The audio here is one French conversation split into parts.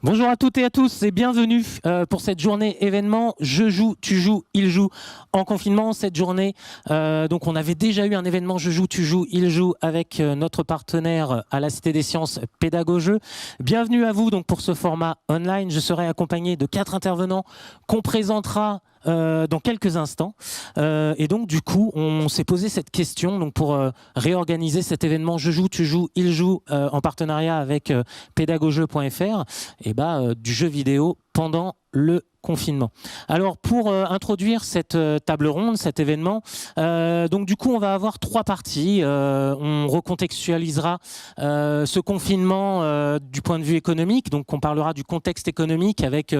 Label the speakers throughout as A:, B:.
A: Bonjour à toutes et à tous et bienvenue pour cette journée événement Je joue, tu joues, il joue en confinement. Cette journée, donc on avait déjà eu un événement Je joue, tu joues, il joue avec notre partenaire à la Cité des Sciences Pédagogeux. Bienvenue à vous donc pour ce format online. Je serai accompagné de 4 intervenants qu'on présentera dans quelques instants. Et donc, du coup, on s'est posé cette question donc pour réorganiser cet événement Je joue, tu joues, il joue en partenariat avec pédagogeux.fr et du jeu vidéo pendant le confinement. Alors, pour introduire cette table ronde, cet événement, donc du coup, on va avoir 3 parties. On recontextualisera ce confinement du point de vue économique. Donc, on parlera du contexte économique avec,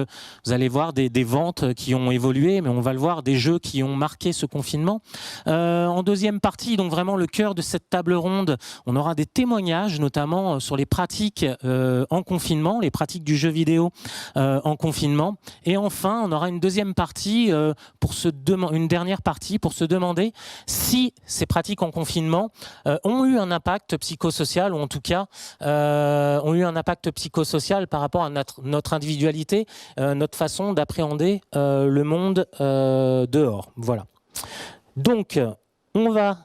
A: vous allez voir, des ventes qui ont évolué, mais on va le voir, des jeux qui ont marqué ce confinement. En deuxième partie, donc vraiment le cœur de cette table ronde, on aura des témoignages, notamment sur les pratiques en confinement, les pratiques du jeu vidéo en confinement. Et enfin, on aura une deuxième partie, une dernière partie pour se demander si ces pratiques en confinement ont eu un impact psychosocial, ou en tout cas ont eu un impact psychosocial par rapport à notre individualité, notre façon d'appréhender le monde dehors. Voilà. Donc, on va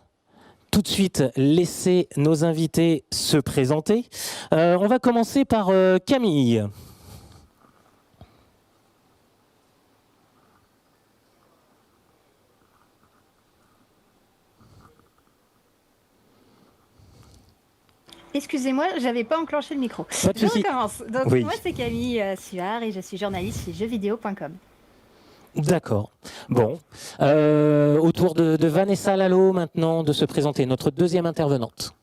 A: tout de suite laisser nos invités se présenter. On va commencer par Camille.
B: Excusez-moi, j'avais pas enclenché le micro. Je recommence. Donc, oui. Moi, c'est Camille Suard et je suis journaliste chez jeuxvideo.com.
A: D'accord. Bon. Autour de Vanessa Lalo, maintenant, de se présenter, notre deuxième intervenante.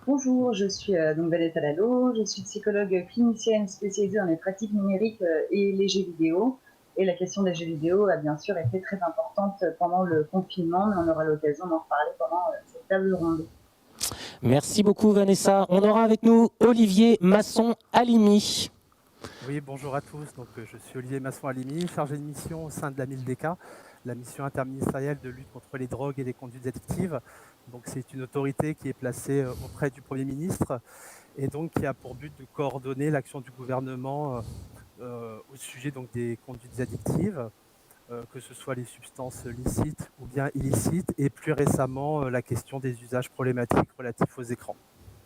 C: Bonjour, je suis donc Vanessa Lalo, je suis psychologue clinicienne spécialisée dans les pratiques numériques et les jeux vidéo. Et la question des jeux vidéo a bien sûr été très importante pendant le confinement, mais on aura l'occasion d'en reparler pendant cette table ronde.
A: Merci beaucoup Vanessa. On aura avec nous Olivier Masson-Halimi.
D: Oui, bonjour à tous. Donc, je suis Olivier Masson-Halimi, chargé de mission au sein de la MILDECA, la mission interministérielle de lutte contre les drogues et les conduites addictives. Donc, c'est une autorité qui est placée auprès du Premier ministre et donc qui a pour but de coordonner l'action du gouvernement au sujet donc, des conduites addictives, que ce soit les substances licites ou bien illicites, et plus récemment la question des usages problématiques relatifs aux écrans.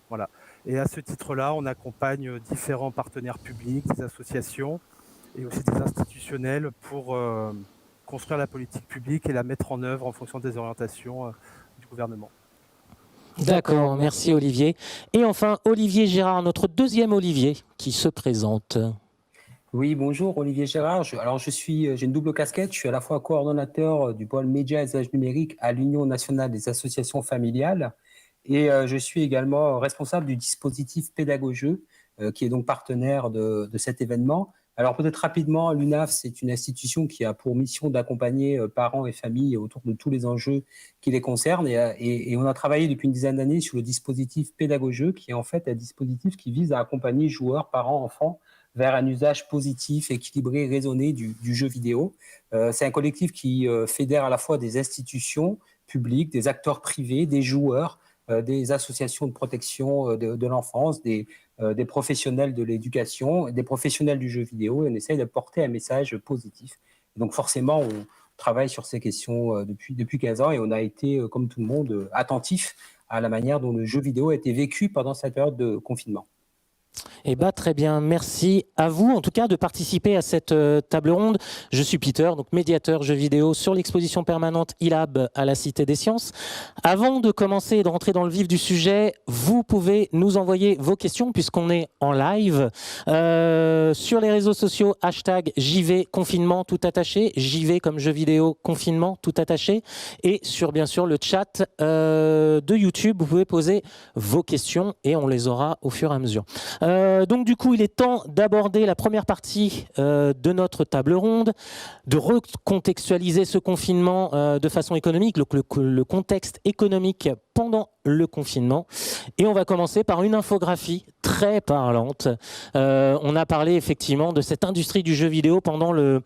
D: Voilà. Et à ce titre-là, on accompagne différents partenaires publics, des associations et aussi des institutionnels pour construire la politique publique et la mettre en œuvre en fonction des orientations du gouvernement.
A: D'accord, merci Olivier. Et enfin, Olivier Gérard, notre deuxième Olivier qui se présente.
E: Oui, bonjour, Olivier Gérard. J'ai une double casquette. Je suis à la fois coordonnateur du pôle médias et usages numériques à l'Union nationale des associations familiales et je suis également responsable du dispositif Pédagogeux, qui est donc partenaire de cet événement. Alors peut-être rapidement, l'UNAF, c'est une institution qui a pour mission d'accompagner parents et familles autour de tous les enjeux qui les concernent et on a travaillé depuis une dizaine d'années sur le dispositif Pédagogeux, qui est en fait un dispositif qui vise à accompagner joueurs, parents, enfants vers un usage positif, équilibré, raisonné du jeu vidéo. C'est un collectif qui fédère à la fois des institutions publiques, des acteurs privés, des joueurs, des associations de protection de l'enfance, des professionnels de l'éducation, des professionnels du jeu vidéo, et on essaye de porter un message positif. Et donc forcément, on travaille sur ces questions depuis 15 ans et on a été, comme tout le monde, attentif à la manière dont le jeu vidéo a été vécu pendant cette période de confinement.
A: Eh bien, très bien. Merci à vous, en tout cas, de participer à cette table ronde. Je suis Peter, donc médiateur jeux vidéo sur l'exposition permanente eLab à la Cité des Sciences. Avant de commencer et de rentrer dans le vif du sujet, vous pouvez nous envoyer vos questions puisqu'on est en live sur les réseaux sociaux, hashtag JV confinement tout attaché, JV comme jeux vidéo confinement tout attaché, et sur bien sûr le chat de YouTube, vous pouvez poser vos questions et on les aura au fur et à mesure. Donc du coup, il est temps d'aborder la première partie de notre table ronde, de recontextualiser ce confinement de façon économique, le contexte économique pendant le confinement. Et on va commencer par une infographie très parlante. On a parlé effectivement de cette industrie du jeu vidéo pendant le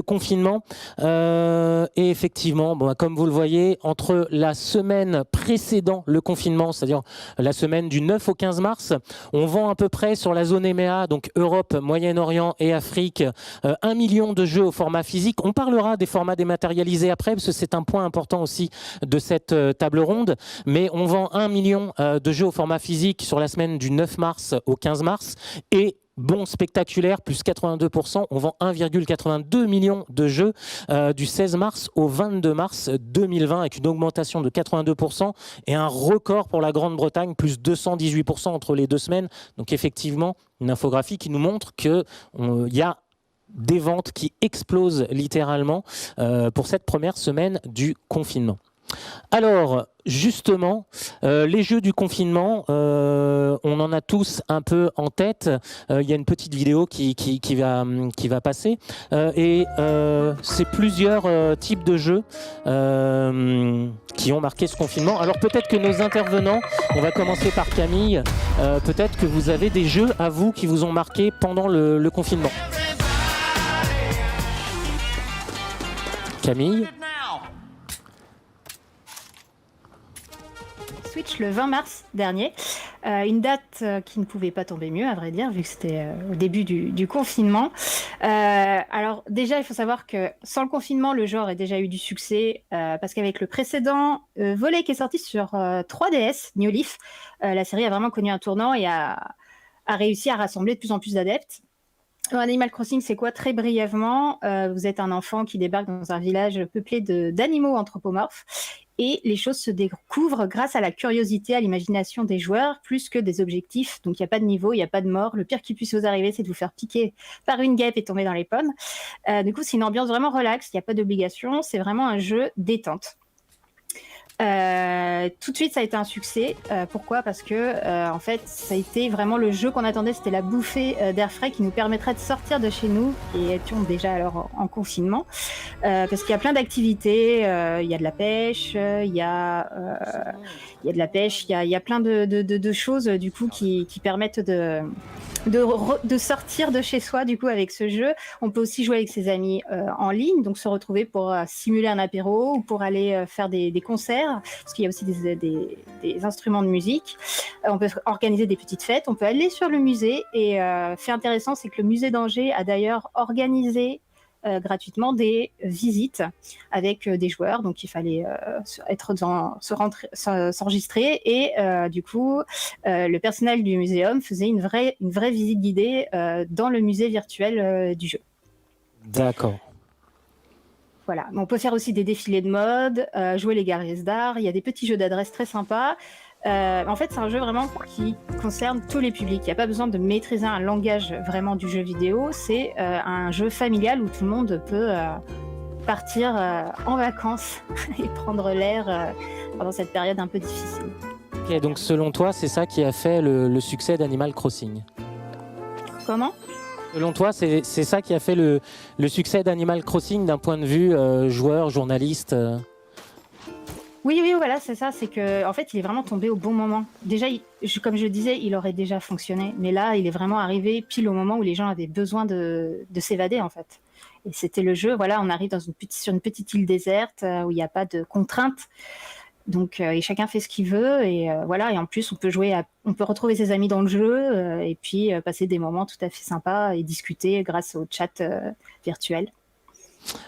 A: confinement. Et effectivement, bon, comme vous le voyez, entre la semaine précédant le confinement, c'est-à-dire la semaine du 9 au 15 mars, on vend à peu près sur la zone EMEA, donc Europe, Moyen-Orient et Afrique, 1 million de jeux au format physique. On parlera des formats dématérialisés après, parce que c'est un point important aussi de cette table ronde. Mais on vend 1 million de jeux au format physique sur la semaine du 9 mars au 15 mars. Et bon spectaculaire, plus 82%, on vend 1,82 million de jeux du 16 mars au 22 mars 2020 avec une augmentation de 82% et un record pour la Grande-Bretagne, plus 218% entre les 2 semaines. Donc effectivement, une infographie qui nous montre qu'il y a des ventes qui explosent littéralement pour cette première semaine du confinement. Alors, justement, les jeux du confinement, on en a tous un peu en tête. Il y a une petite vidéo qui va passer. Et c'est plusieurs types de jeux qui ont marqué ce confinement. Alors peut-être que nos intervenants, on va commencer par Camille, peut-être que vous avez des jeux à vous qui vous ont marqué pendant le confinement. Camille ?
B: Switch le 20 mars dernier, une date qui ne pouvait pas tomber mieux, à vrai dire, vu que c'était au début du confinement. Alors déjà, il faut savoir que sans le confinement, le jeu aurait déjà eu du succès, parce qu'avec le précédent volet qui est sorti sur 3DS, New Leaf, la série a vraiment connu un tournant et a réussi à rassembler de plus en plus d'adeptes. Animal Crossing, c'est quoi? Très brièvement, vous êtes un enfant qui débarque dans un village peuplé d'animaux anthropomorphes et les choses se découvrent grâce à la curiosité, à l'imagination des joueurs, plus que des objectifs. Donc, il n'y a pas de niveau, il n'y a pas de mort. Le pire qui puisse vous arriver, c'est de vous faire piquer par une guêpe et tomber dans les pommes. Du coup, c'est une ambiance vraiment relaxe, il n'y a pas d'obligation, c'est vraiment un jeu détente. Tout de suite, ça a été un succès. Pourquoi? Parce que, en fait, ça a été vraiment le jeu qu'on attendait. C'était la bouffée d'air frais qui nous permettrait de sortir de chez nous et étions déjà alors en confinement. Parce qu'il y a plein d'activités. Il y a de la pêche, il y a de la pêche, il y a plein de choses du coup qui permettent de sortir de chez soi du coup avec ce jeu. On peut aussi jouer avec ses amis en ligne, donc se retrouver pour simuler un apéro ou pour aller faire des concerts, parce qu'il y a aussi des instruments de musique. On peut organiser des petites fêtes, on peut aller sur le musée et fait intéressant, c'est que le musée d'Angers a d'ailleurs organisé gratuitement des visites avec des joueurs, donc il fallait s'enregistrer et du coup le personnel du muséum faisait une vraie visite guidée dans le musée virtuel du jeu.
A: D'accord.
B: Voilà, on peut faire aussi des défilés de mode, jouer les galeries d'art, il y a des petits jeux d'adresse très sympas. En fait, c'est un jeu vraiment qui concerne tous les publics. Il n'y a pas besoin de maîtriser un langage vraiment du jeu vidéo. C'est un jeu familial où tout le monde peut partir en vacances et prendre l'air pendant cette période un peu difficile.
A: Ok, donc selon toi, c'est ça qui a fait le succès d'Animal Crossing?
B: Comment ?
A: Selon toi, c'est ça qui a fait le succès d'Animal Crossing d'un point de vue joueur, journaliste
B: Oui, voilà, c'est ça. C'est que, en fait, il est vraiment tombé au bon moment. Déjà, comme je le disais, il aurait déjà fonctionné. Mais là, il est vraiment arrivé pile au moment où les gens avaient besoin de s'évader, en fait. Et c'était le jeu. Voilà, on arrive sur une petite île déserte où il n'y a pas de contraintes. Donc, et chacun fait ce qu'il veut. Et voilà. Et en plus, on peut retrouver ses amis dans le jeu et puis passer des moments tout à fait sympas et discuter grâce au chat virtuel.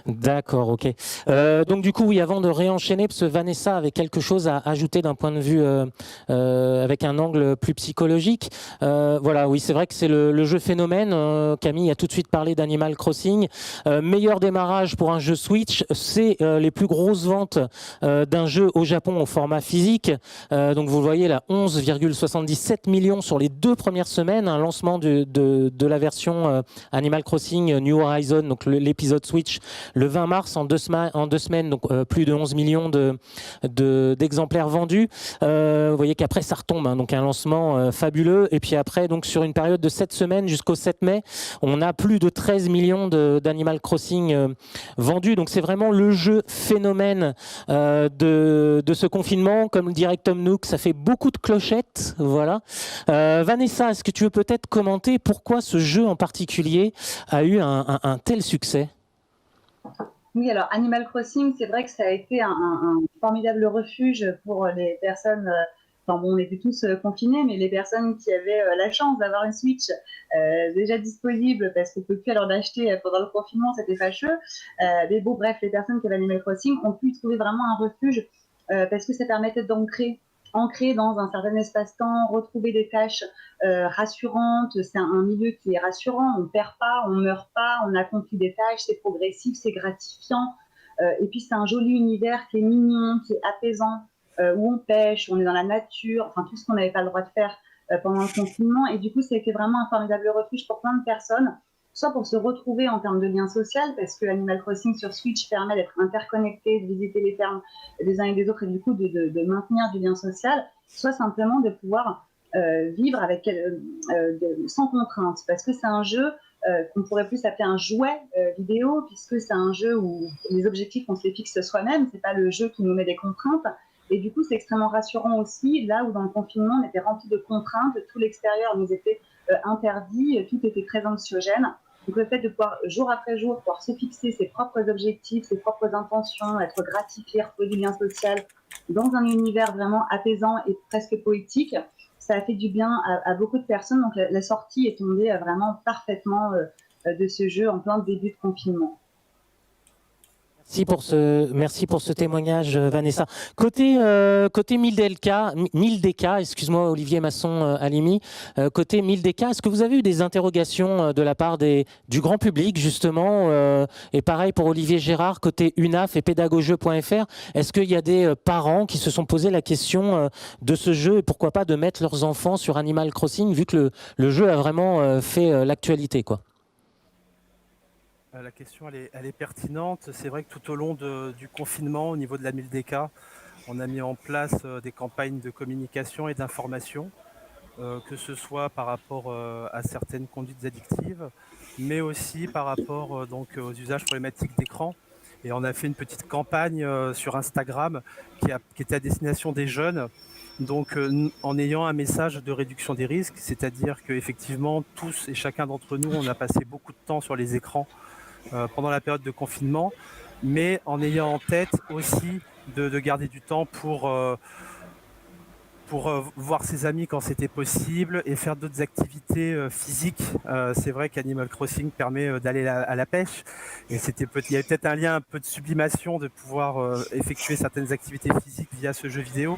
A: D'accord, ok. Donc du coup, oui, avant de réenchaîner, parce que Vanessa avait quelque chose à ajouter d'un point de vue avec un angle plus psychologique. Voilà, oui, c'est vrai que c'est le jeu phénomène. Camille a tout de suite parlé d'Animal Crossing. Meilleur démarrage pour un jeu Switch, c'est les plus grosses ventes d'un jeu au Japon au format physique. Donc vous le voyez là, 11,77 millions sur les 2 premières semaines, un lancement de la version Animal Crossing New Horizon, donc l'épisode Switch le 20 mars en 2 semaines, donc plus de 11 millions d'exemplaires vendus. Vous voyez qu'après ça retombe, hein, donc un lancement fabuleux. Et puis après, donc sur une période de 7 semaines jusqu'au 7 mai, on a plus de 13 millions d'Animal Crossing vendus. Donc c'est vraiment le jeu phénomène de ce confinement. Comme le dirait Tom Nook, ça fait beaucoup de clochettes. Voilà. Vanessa, est-ce que tu veux peut-être commenter pourquoi ce jeu en particulier a eu un tel succès?
C: Oui, alors Animal Crossing, c'est vrai que ça a été un formidable refuge pour les personnes. Enfin bon, on était tous confinés, mais les personnes qui avaient la chance d'avoir une Switch déjà disponible, parce qu'on ne peut plus alors d'acheter pendant le confinement, c'était fâcheux. Mais bon, bref, les personnes qui avaient Animal Crossing ont pu y trouver vraiment un refuge parce que ça permettait d'ancrer dans un certain espace-temps, retrouver des tâches rassurantes. C'est un milieu qui est rassurant, on ne perd pas, on ne meurt pas, on accomplit des tâches, c'est progressif, c'est gratifiant. Et puis c'est un joli univers qui est mignon, qui est apaisant, où on pêche, on est dans la nature, enfin tout ce qu'on n'avait pas le droit de faire pendant le confinement. Et du coup, ça a été vraiment un formidable refuge pour plein de personnes, soit pour se retrouver en termes de lien social, parce que Animal Crossing sur Switch permet d'être interconnecté, de visiter les fermes des uns et des autres, et du coup de maintenir du lien social, soit simplement de pouvoir vivre avec, sans contrainte, parce que c'est un jeu qu'on pourrait plus appeler un jouet vidéo, puisque c'est un jeu où les objectifs, on se les fixe soi-même, c'est pas le jeu qui nous met des contraintes. Et du coup, c'est extrêmement rassurant aussi, là où dans le confinement, on était rempli de contraintes, tout l'extérieur nous était interdit, tout était très anxiogène. Donc le fait de pouvoir, jour après jour, pouvoir se fixer ses propres objectifs, ses propres intentions, être gratifié, retrouver du lien social dans un univers vraiment apaisant et presque poétique, ça a fait du bien à beaucoup de personnes. Donc la sortie est tombée vraiment parfaitement de ce jeu en plein début de confinement.
A: Merci pour ce témoignage, Vanessa. Côté 1000DK, excuse-moi Olivier Masson-Halimi, côté 1000DK, est-ce que vous avez eu des interrogations de la part du grand public justement, et pareil pour Olivier Gérard, côté UNAF et pédagogeux.fr, est-ce qu'il y a des parents qui se sont posé la question de ce jeu et pourquoi pas de mettre leurs enfants sur Animal Crossing vu que le jeu a vraiment fait l'actualité, quoi?
D: La question, elle est pertinente. C'est vrai que tout au long du confinement, au niveau de la 1000DK, on a mis en place des campagnes de communication et d'information, que ce soit par rapport à certaines conduites addictives, mais aussi par rapport donc, aux usages problématiques d'écran. Et on a fait une petite campagne sur Instagram qui était à destination des jeunes, donc en ayant un message de réduction des risques, c'est-à-dire qu'effectivement, tous et chacun d'entre nous, on a passé beaucoup de temps sur les écrans pendant la période de confinement, mais en ayant en tête aussi de garder du temps pour voir ses amis quand c'était possible et faire d'autres activités physiques. C'est vrai qu'Animal Crossing permet d'aller à la pêche et il y avait peut-être un lien un peu de sublimation de pouvoir effectuer certaines activités physiques via ce jeu vidéo,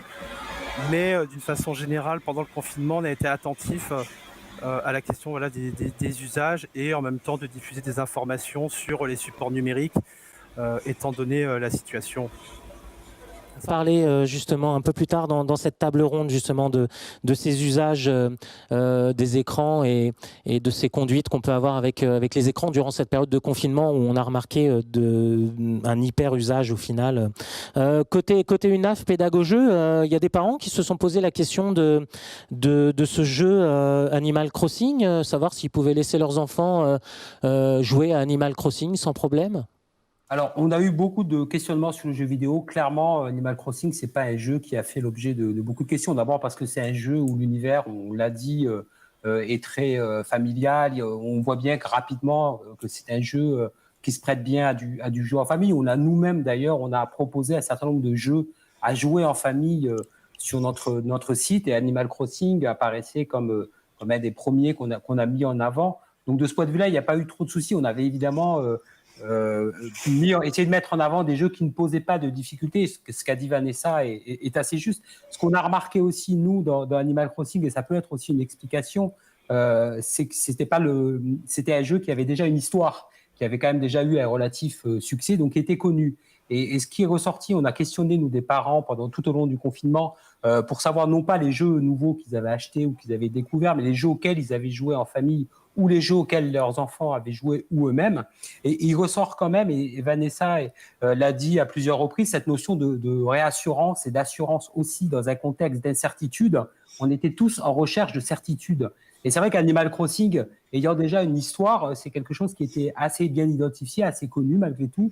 D: mais d'une façon générale, pendant le confinement, on a été attentif à la question voilà, des usages et en même temps de diffuser des informations sur les supports numériques étant donné la situation.
A: Parler justement un peu plus tard dans cette table ronde justement de ces usages des écrans et de ces conduites qu'on peut avoir avec les écrans durant cette période de confinement où on a remarqué un hyper usage au final. Côté UNAF pédagogeux, il y a des parents qui se sont posé la question de ce jeu Animal Crossing, savoir s'ils pouvaient laisser leurs enfants jouer à Animal Crossing sans problème.
E: Alors, on a eu beaucoup de questionnements sur le jeu vidéo. Clairement, Animal Crossing, c'est pas un jeu qui a fait l'objet de beaucoup de questions. D'abord parce que c'est un jeu où l'univers, on l'a dit, est très familial. On voit bien que rapidement que c'est un jeu qui se prête bien à du jeu en famille. On a nous-mêmes, d'ailleurs, on a proposé un certain nombre de jeux à jouer en famille sur notre site. Et Animal Crossing apparaissait comme un des premiers qu'on a mis en avant. Donc, de ce point de vue-là, il n'y a pas eu trop de soucis. On avait évidemment... essayer de mettre en avant des jeux qui ne posaient pas de difficultés. Ce qu'a dit Vanessa est assez juste. Ce qu'on a remarqué aussi, nous, dans Animal Crossing, et ça peut être aussi une explication, c'est que c'était un jeu qui avait déjà une histoire, qui avait quand même déjà eu un relatif succès, donc qui était connu. Et ce qui est ressorti, on a questionné, nous, des parents, tout au long du confinement, pour savoir non pas les jeux nouveaux qu'ils avaient achetés ou qu'ils avaient découverts, mais les jeux auxquels ils avaient joué en famille ou les jeux auxquels leurs enfants avaient joué ou eux-mêmes. Et il ressort quand même, et Vanessa l'a dit à plusieurs reprises, cette notion de réassurance et d'assurance aussi dans un contexte d'incertitude. On était tous en recherche de certitude. Et c'est vrai qu'Animal Crossing, ayant déjà une histoire, c'est quelque chose qui était assez bien identifié, assez connu malgré tout.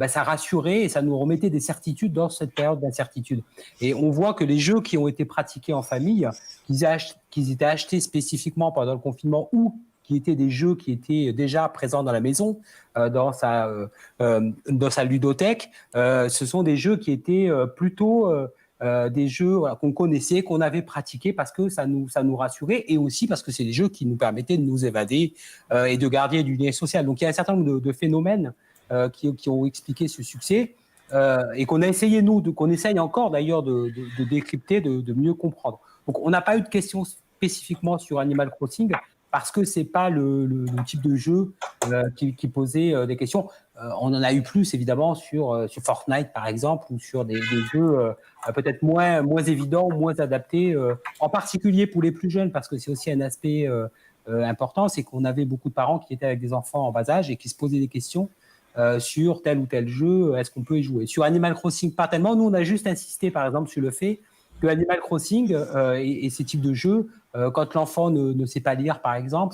E: Ça rassurait et ça nous remettait des certitudes dans cette période d'incertitude. Et on voit que les jeux qui ont été pratiqués en famille, qu'ils étaient achetés spécifiquement pendant le confinement ou qui étaient des jeux qui étaient déjà présents dans la maison, dans sa ludothèque, ce sont des jeux qui étaient plutôt des jeux qu'on connaissait, qu'on avait pratiqués parce que ça nous rassurait et aussi parce que c'est des jeux qui nous permettaient de nous évader et de garder du lien social. Donc il y a un certain nombre de phénomènes qui ont expliqué ce succès et qu'on a essayé, qu'on essaye encore d'ailleurs de décrypter, de mieux comprendre. Donc on n'a pas eu de questions spécifiquement sur Animal Crossing parce que c'est pas le type de jeu qui posait des questions. On en a eu plus évidemment sur Fortnite par exemple ou sur des jeux peut-être moins évidents ou moins adaptés, en particulier pour les plus jeunes parce que c'est aussi un aspect important, c'est qu'on avait beaucoup de parents qui étaient avec des enfants en bas âge et qui se posaient des questions sur tel ou tel jeu, est-ce qu'on peut y jouer. Sur Animal Crossing, pas tellement. Nous, on a juste insisté, par exemple, sur le fait que Animal Crossing et ces types de jeux, quand l'enfant ne sait pas lire, par exemple,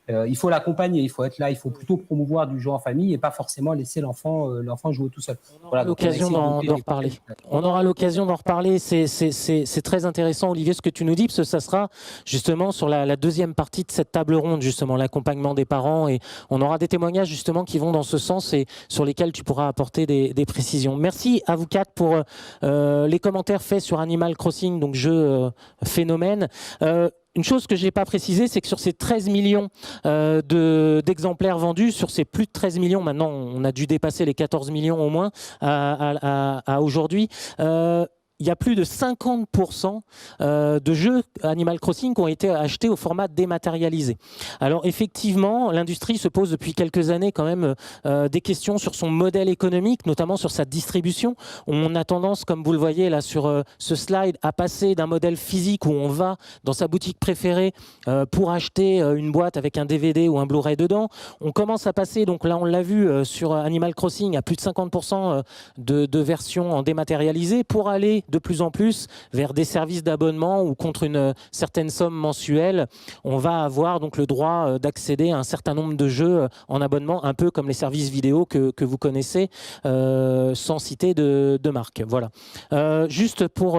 E: il faut l'accompagner, il faut être là, il faut plutôt promouvoir du jeu en famille et pas forcément laisser l'enfant jouer tout seul.
A: On aura l'occasion d'en reparler. On aura l'occasion d'en reparler. C'est très intéressant, Olivier, ce que tu nous dis, parce que ça sera justement sur la deuxième partie de cette table ronde, justement, l'accompagnement des parents. Et on aura des témoignages, justement, qui vont dans ce sens et sur lesquels tu pourras apporter des précisions. Merci à vous quatre pour les commentaires faits sur Animal Crossing, donc jeu phénomène. Une chose que je n'ai pas précisé, c'est que sur ces 13 millions d'exemplaires vendus, sur ces plus de 13 millions, maintenant on a dû dépasser les 14 millions au moins à aujourd'hui, il y a plus de 50% de jeux Animal Crossing qui ont été achetés au format dématérialisé. Alors effectivement, l'industrie se pose depuis quelques années quand même des questions sur son modèle économique, notamment sur sa distribution. On a tendance, comme vous le voyez là sur ce slide, à passer d'un modèle physique où on va dans sa boutique préférée pour acheter une boîte avec un DVD ou un Blu-ray dedans. On commence à passer, donc là on l'a vu sur Animal Crossing, à plus de 50% de versions en dématérialisé pour aller de plus en plus vers des services d'abonnement où contre une certaine somme mensuelle, on va avoir donc le droit d'accéder à un certain nombre de jeux en abonnement, un peu comme les services vidéo que vous connaissez, sans citer de marque. Voilà. Juste pour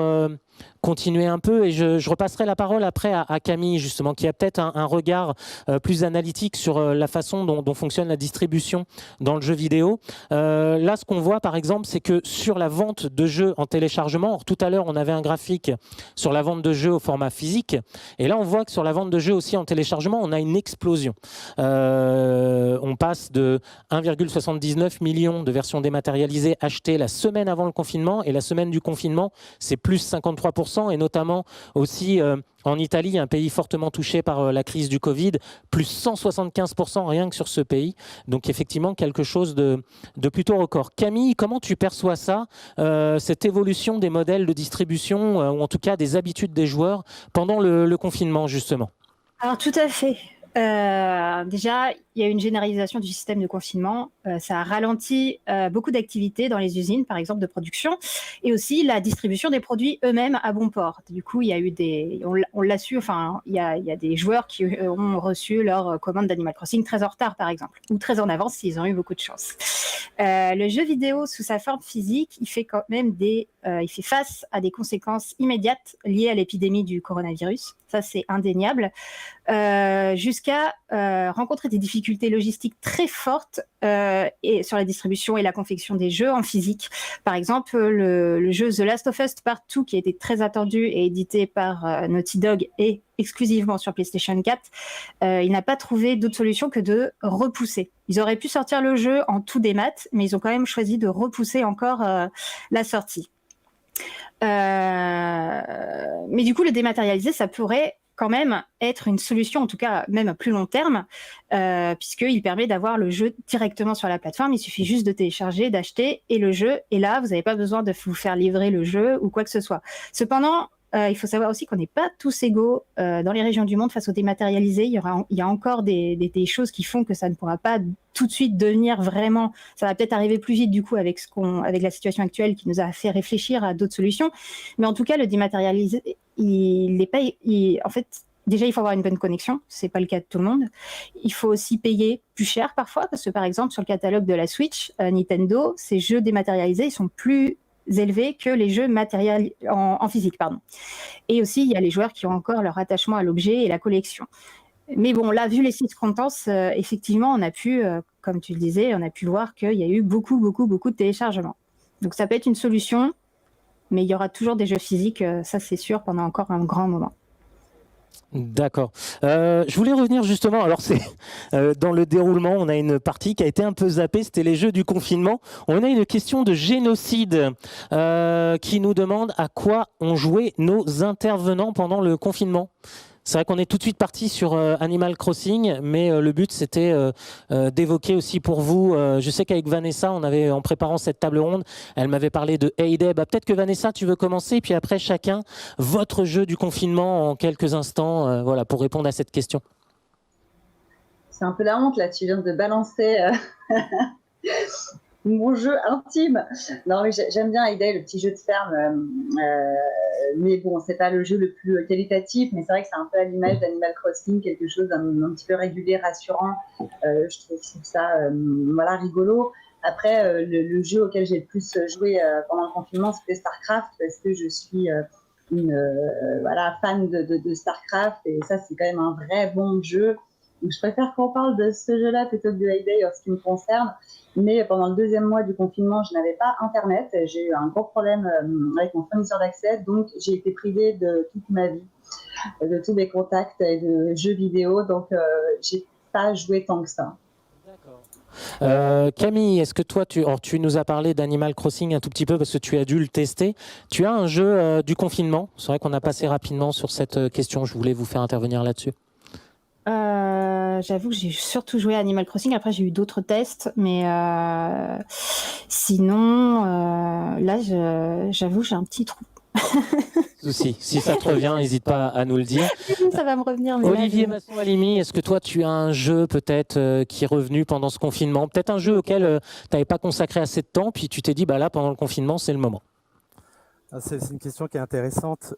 A: continuer un peu, et je repasserai la parole après à Camille, justement, qui a peut-être un regard plus analytique sur la façon dont fonctionne la distribution dans le jeu vidéo. Là, ce qu'on voit, par exemple, c'est que sur la vente de jeux en téléchargement, tout à l'heure, on avait un graphique sur la vente de jeux au format physique, et là, on voit que sur la vente de jeux aussi en téléchargement, on a une explosion. On passe de 1,79 million de versions dématérialisées achetées la semaine avant le confinement, et la semaine du confinement, c'est plus 53%, et notamment aussi en Italie, un pays fortement touché par la crise du Covid, plus 175% rien que sur ce pays. Donc effectivement, quelque chose de plutôt record. Camille, comment tu perçois ça, cette évolution des modèles de distribution, ou en tout cas des habitudes des joueurs pendant le confinement, justement?
B: Alors tout à fait. Déjà, il y a une généralisation du système de confinement. Ça a ralenti beaucoup d'activités dans les usines, par exemple, de production, et aussi la distribution des produits eux-mêmes à bon port. Du coup, il y a eu on l'a su, enfin, il y a des joueurs qui ont reçu leur commande d'Animal Crossing très en retard, par exemple, ou très en avance s'ils ont eu beaucoup de chance. Le jeu vidéo, sous sa forme physique, il fait quand même il fait face à des conséquences immédiates liées à l'épidémie du coronavirus. Ça, c'est indéniable. Jusqu'à rencontrer des difficultés logistiques très fortes et sur la distribution et la confection des jeux en physique. Par exemple, le jeu The Last of Us Part 2, qui a été très attendu et édité par Naughty Dog et exclusivement sur PlayStation 4, il n'a pas trouvé d'autre solution que de repousser. Ils auraient pu sortir le jeu en tout démat, mais ils ont quand même choisi de repousser encore la sortie. Mais du coup, le dématérialisé, ça pourrait quand même être une solution, en tout cas même à plus long terme, puisqu'il permet d'avoir le jeu directement sur la plateforme. Il suffit juste de télécharger, d'acheter, et le jeu est là. Vous n'avez pas besoin de vous faire livrer le jeu ou quoi que ce soit. Cependant, il faut savoir aussi qu'on n'est pas tous égaux dans les régions du monde face au dématérialisé. Il y a encore des choses qui font que ça ne pourra pas tout de suite devenir vraiment. Ça va peut-être arriver plus vite du coup avec la situation actuelle qui nous a fait réfléchir à d'autres solutions. Mais en tout cas, le dématérialisé, il n'est pas. En fait, déjà, il faut avoir une bonne connexion. C'est pas le cas de tout le monde. Il faut aussi payer plus cher parfois parce que par exemple sur le catalogue de la Switch, Nintendo, ces jeux dématérialisés, ils sont plus élevés que les jeux matériels en physique, pardon. Et aussi, il y a les joueurs qui ont encore leur attachement à l'objet et la collection. Mais bon, là, vu les circonstances, effectivement, on a pu, comme tu le disais, on a pu voir qu'il y a eu beaucoup de téléchargements. Donc ça peut être une solution, mais il y aura toujours des jeux physiques, ça c'est sûr, pendant encore un grand moment.
A: D'accord. Je voulais revenir justement, alors c'est dans le déroulement, on a une partie qui a été un peu zappée, c'était les jeux du confinement. On a une question de génocide qui nous demande à quoi ont joué nos intervenants pendant le confinement. C'est vrai qu'on est tout de suite parti sur Animal Crossing, mais le but c'était d'évoquer aussi pour vous, je sais qu'avec Vanessa, on avait en préparant cette table ronde, elle m'avait parlé de Hay Day. Bah, peut-être que Vanessa, tu veux commencer, puis après chacun, votre jeu du confinement en quelques instants, voilà, pour répondre à cette question.
C: C'est un peu la honte là, tu viens de balancer mon jeu intime. Non, mais j'aime bien Hay Day, le petit jeu de ferme. Mais bon, c'est pas le jeu le plus qualitatif, mais c'est vrai que c'est un peu à l'image d'Animal Crossing, quelque chose d'un petit peu régulier, rassurant. Je trouve ça voilà, rigolo. Après, le jeu auquel j'ai le plus joué pendant le confinement, c'était StarCraft, parce que je suis voilà, fan de StarCraft, et ça, c'est quand même un vrai bon jeu. Donc, je préfère qu'on parle de ce jeu-là plutôt que de Hay Day en ce qui me concerne. Mais pendant le deuxième mois du confinement, je n'avais pas Internet. J'ai eu un gros problème avec mon fournisseur d'accès. Donc, j'ai été privée de toute ma vie, de tous mes contacts et de jeux vidéo. Donc, j'ai pas joué tant que ça.
A: Camille, est-ce que toi, tu nous as parlé d'Animal Crossing un tout petit peu parce que tu as dû le tester. Tu as un jeu du confinement? C'est vrai qu'on a passé rapidement sur cette question. Je voulais vous faire intervenir là-dessus.
B: J'avoue que j'ai surtout joué à Animal Crossing. Après, j'ai eu d'autres tests, mais sinon, là, j'avoue, j'ai un petit trou.
A: Si ça te revient, n'hésite pas à nous le dire.
B: Ça va me revenir. Mais
A: Olivier Masson-Alimi, est-ce que toi, tu as un jeu peut-être qui est revenu pendant ce confinement? Peut-être un jeu auquel tu n'avais pas consacré assez de temps, puis tu t'es dit, bah là, pendant le confinement, c'est le moment.
D: C'est une question qui est intéressante.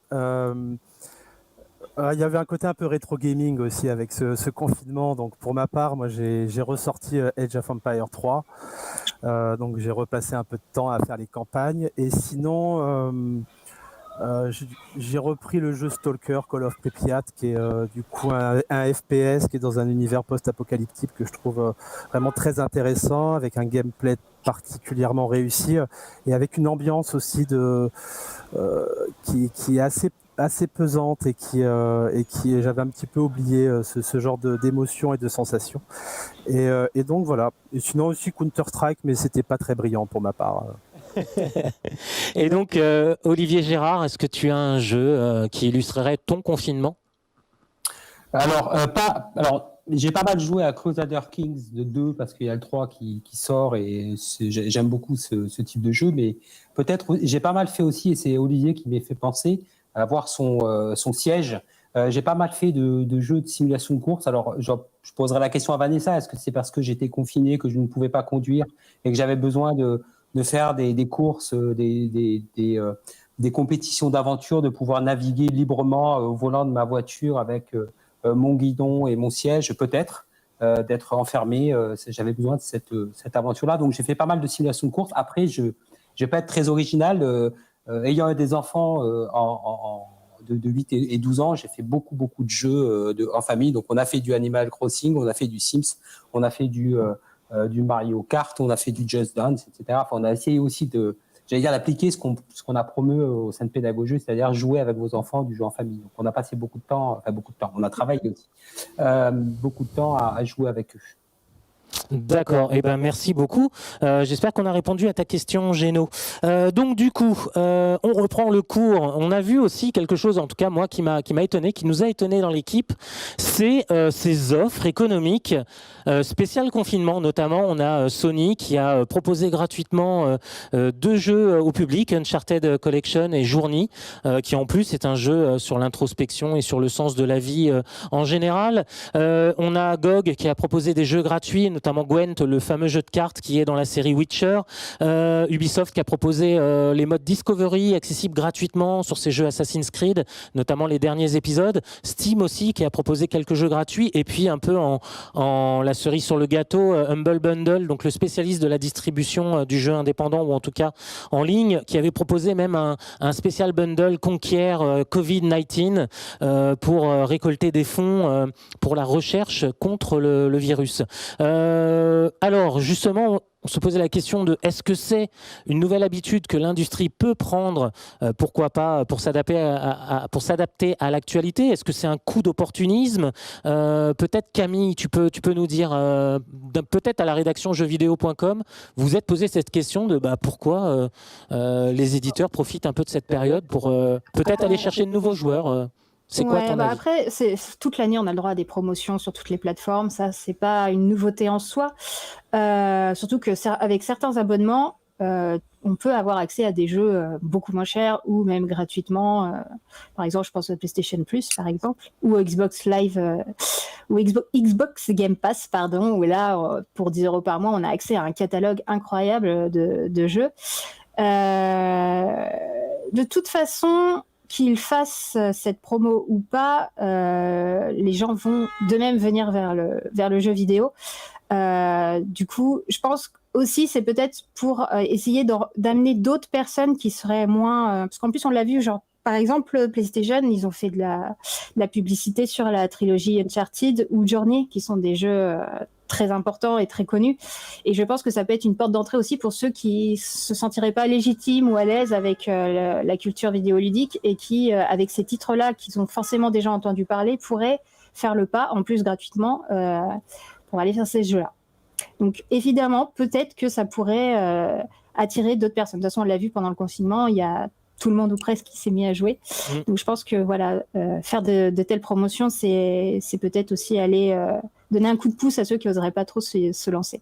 D: Il y avait un côté un peu rétro gaming aussi avec ce confinement. Donc pour ma part, moi j'ai ressorti Age of Empires 3. Donc j'ai repassé un peu de temps à faire les campagnes. Et sinon, j'ai repris le jeu Stalker Call of Pripyat, qui est du coup un FPS qui est dans un univers post-apocalyptique que je trouve vraiment très intéressant, avec un gameplay particulièrement réussi et avec une ambiance aussi qui est assez pesante et qui j'avais un petit peu oublié ce genre d'émotions et de sensations. Et donc voilà. Et sinon aussi Counter-Strike, mais c'était pas très brillant pour ma part.
A: Et donc, Olivier Gérard, est-ce que tu as un jeu qui illustrerait ton confinement?
E: Alors, j'ai pas mal joué à Crusader Kings de 2 parce qu'il y a le 3 qui sort et j'aime beaucoup ce type de jeu, mais peut-être j'ai pas mal fait aussi, et c'est Olivier qui m'a fait penser à voir son siège. J'ai pas mal fait de jeux de simulation de course. Alors, je poserai la question à Vanessa, est-ce que c'est parce que j'étais confiné, que je ne pouvais pas conduire et que j'avais besoin de faire des courses, des compétitions d'aventure, de pouvoir naviguer librement au volant de ma voiture avec mon guidon et mon siège, peut-être, d'être enfermé. J'avais besoin de cette aventure-là. Donc, j'ai fait pas mal de simulations de course. Après, je ne vais pas être très original. Ayant des enfants de 8 et 12 ans, j'ai fait beaucoup de jeux en famille. Donc, on a fait du Animal Crossing, on a fait du Sims, on a fait du Mario Kart, on a fait du Just Dance, etc. Enfin, on a essayé aussi d'appliquer ce qu'on a promu au sein de Pédagogie, c'est-à-dire jouer avec vos enfants du jeu en famille. Donc, on a passé beaucoup de temps, on a travaillé aussi, beaucoup de temps à jouer avec eux.
A: D'accord, eh ben, merci beaucoup. J'espère qu'on a répondu à ta question, Géno. Donc du coup, on reprend le cours. On a vu aussi quelque chose, en tout cas moi, qui m'a étonné, qui nous a étonné dans l'équipe, c'est ces offres économiques spéciales confinement. Notamment, on a Sony qui a proposé gratuitement 2 jeux au public, Uncharted Collection et Journey, qui en plus est un jeu sur l'introspection et sur le sens de la vie en général. On a GOG qui a proposé des jeux gratuits, notamment Gwent, le fameux jeu de cartes qui est dans la série Witcher. Ubisoft qui a proposé les modes Discovery accessibles gratuitement sur ces jeux Assassin's Creed, notamment les derniers épisodes. Steam aussi qui a proposé quelques jeux gratuits. Et puis un peu en la cerise sur le gâteau, Humble Bundle, donc le spécialiste de la distribution du jeu indépendant ou en tout cas en ligne, qui avait proposé même un spécial bundle Conquer Covid-19 pour récolter des fonds pour la recherche contre le virus. Alors justement, on se posait la question de est-ce que c'est une nouvelle habitude que l'industrie peut prendre, pourquoi pas, pour s'adapter à l'actualité? Est-ce que c'est un coup d'opportunisme? Peut-être Camille, tu peux nous dire, peut-être à la rédaction jeuxvideo.com, vous êtes posé cette question de pourquoi les éditeurs profitent un peu de cette période pour peut-être aller chercher de nouveaux joueurs. C'est quoi ton avis?
B: Après, toute l'année, on a le droit à des promotions sur toutes les plateformes. Ça, c'est pas une nouveauté en soi. Surtout qu'avec certains abonnements, on peut avoir accès à des jeux beaucoup moins chers ou même gratuitement. Par exemple, je pense au PlayStation Plus, par exemple, ou au Xbox Live, ou Xbox Game Pass, pardon, où là, pour 10 € par mois, on a accès à un catalogue incroyable de jeux. De toute façon, qu'ils fassent cette promo ou pas, les gens vont d'eux-mêmes venir vers le jeu vidéo. Du coup, je pense aussi c'est peut-être pour essayer d'amener d'autres personnes qui seraient moins... parce qu'en plus, on l'a vu, genre, par exemple, PlayStation, ils ont fait de la publicité sur la trilogie Uncharted ou Journey, qui sont des jeux très importants et très connus. Et je pense que ça peut être une porte d'entrée aussi pour ceux qui se sentiraient pas légitimes ou à l'aise avec la culture vidéoludique et qui, avec ces titres-là, qu'ils ont forcément déjà entendu parler, pourraient faire le pas, en plus gratuitement, pour aller faire ces jeux-là. Donc évidemment, peut-être que ça pourrait attirer d'autres personnes. De toute façon, on l'a vu pendant le confinement, il y a tout le monde ou presque qui s'est mis à jouer. Donc je pense que voilà, faire de telles promotions, c'est peut-être aussi aller donner un coup de pouce à ceux qui n'oseraient pas trop se lancer.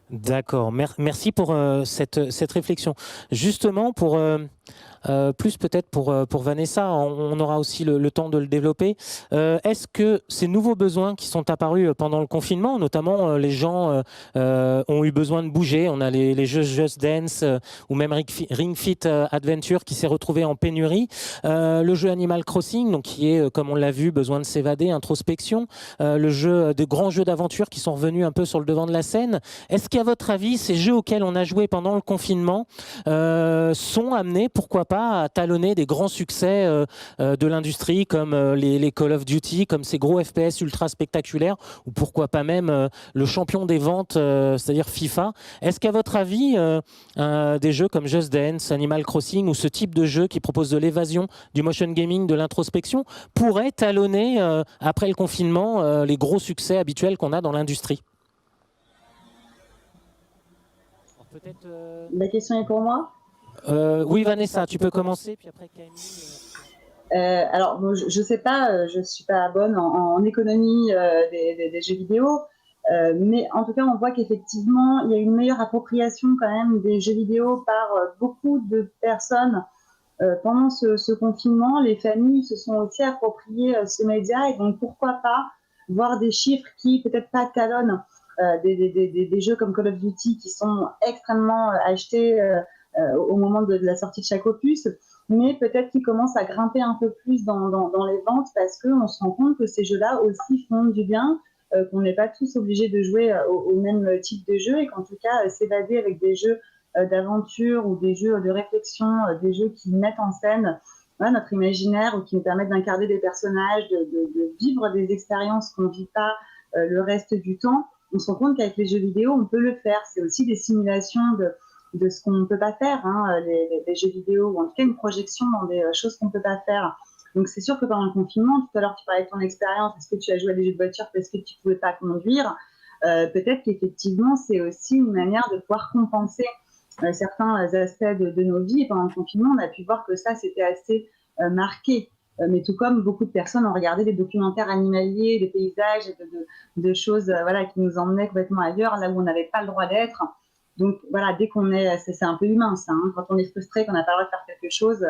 A: D'accord, merci pour cette réflexion. Justement, plus peut-être pour Vanessa, on aura aussi le temps de le développer. Est-ce que ces nouveaux besoins qui sont apparus pendant le confinement, notamment les gens ont eu besoin de bouger, on a les jeux Just Dance ou même Ring Fit Adventure qui s'est retrouvé en pénurie, le jeu Animal Crossing, donc qui est, comme on l'a vu, besoin de s'évader, introspection, de grands jeux d'aventure qui sont revenus un peu sur le devant de la scène. Est-ce qu'à votre avis, ces jeux auxquels on a joué pendant le confinement sont amenés, pourquoi pas, à talonner des grands succès de l'industrie comme les Call of Duty, comme ces gros FPS ultra spectaculaires, ou pourquoi pas même le champion des ventes, c'est-à-dire FIFA? Est-ce qu'à votre avis, des jeux comme Just Dance, Animal Crossing ou ce type de jeu qui propose de l'évasion, du motion gaming, de l'introspection, pourraient talonner, après le confinement, les gros succès habituels qu'on a dans l'industrie?
C: La question est pour moi?
A: Oui, Vanessa, tu peux commencer, puis après Camille.
C: Alors, je sais pas, je suis pas bonne en économie des jeux vidéo, mais en tout cas, on voit qu'effectivement, il y a une meilleure appropriation quand même des jeux vidéo par beaucoup de personnes pendant ce confinement. Les familles se sont aussi appropriées ce média, et donc pourquoi pas voir des chiffres qui peut-être pas talonnent des jeux comme Call of Duty qui sont extrêmement achetés au moment de la sortie de chaque opus, mais peut-être qu'ils commencent à grimper un peu plus dans les ventes parce qu'on se rend compte que ces jeux-là aussi font du bien, qu'on n'est pas tous obligés de jouer au même type de jeu, et qu'en tout cas s'évader avec des jeux d'aventure ou des jeux de réflexion, des jeux qui mettent en scène notre imaginaire ou qui nous permettent d'incarner des personnages, de vivre des expériences qu'on ne vit pas le reste du temps. On se rend compte qu'avec les jeux vidéo, on peut le faire. C'est aussi des simulations de ce qu'on ne peut pas faire, les jeux vidéo, ou en tout cas une projection dans des choses qu'on ne peut pas faire. Donc c'est sûr que pendant le confinement, tout à l'heure tu parlais de ton expérience, est-ce que tu as joué à des jeux de voiture parce que tu ne pouvais pas conduire? peut-être qu'effectivement, c'est aussi une manière de pouvoir compenser certains aspects de nos vies. Et pendant le confinement, on a pu voir que ça, c'était assez marqué. Mais tout comme beaucoup de personnes ont regardé des documentaires animaliers, des paysages, de choses voilà, qui nous emmenaient complètement ailleurs, là où on n'avait pas le droit d'être. Donc voilà, dès qu'on est, c'est un peu humain ça, hein, quand on est frustré, qu'on n'a pas le droit de faire quelque chose,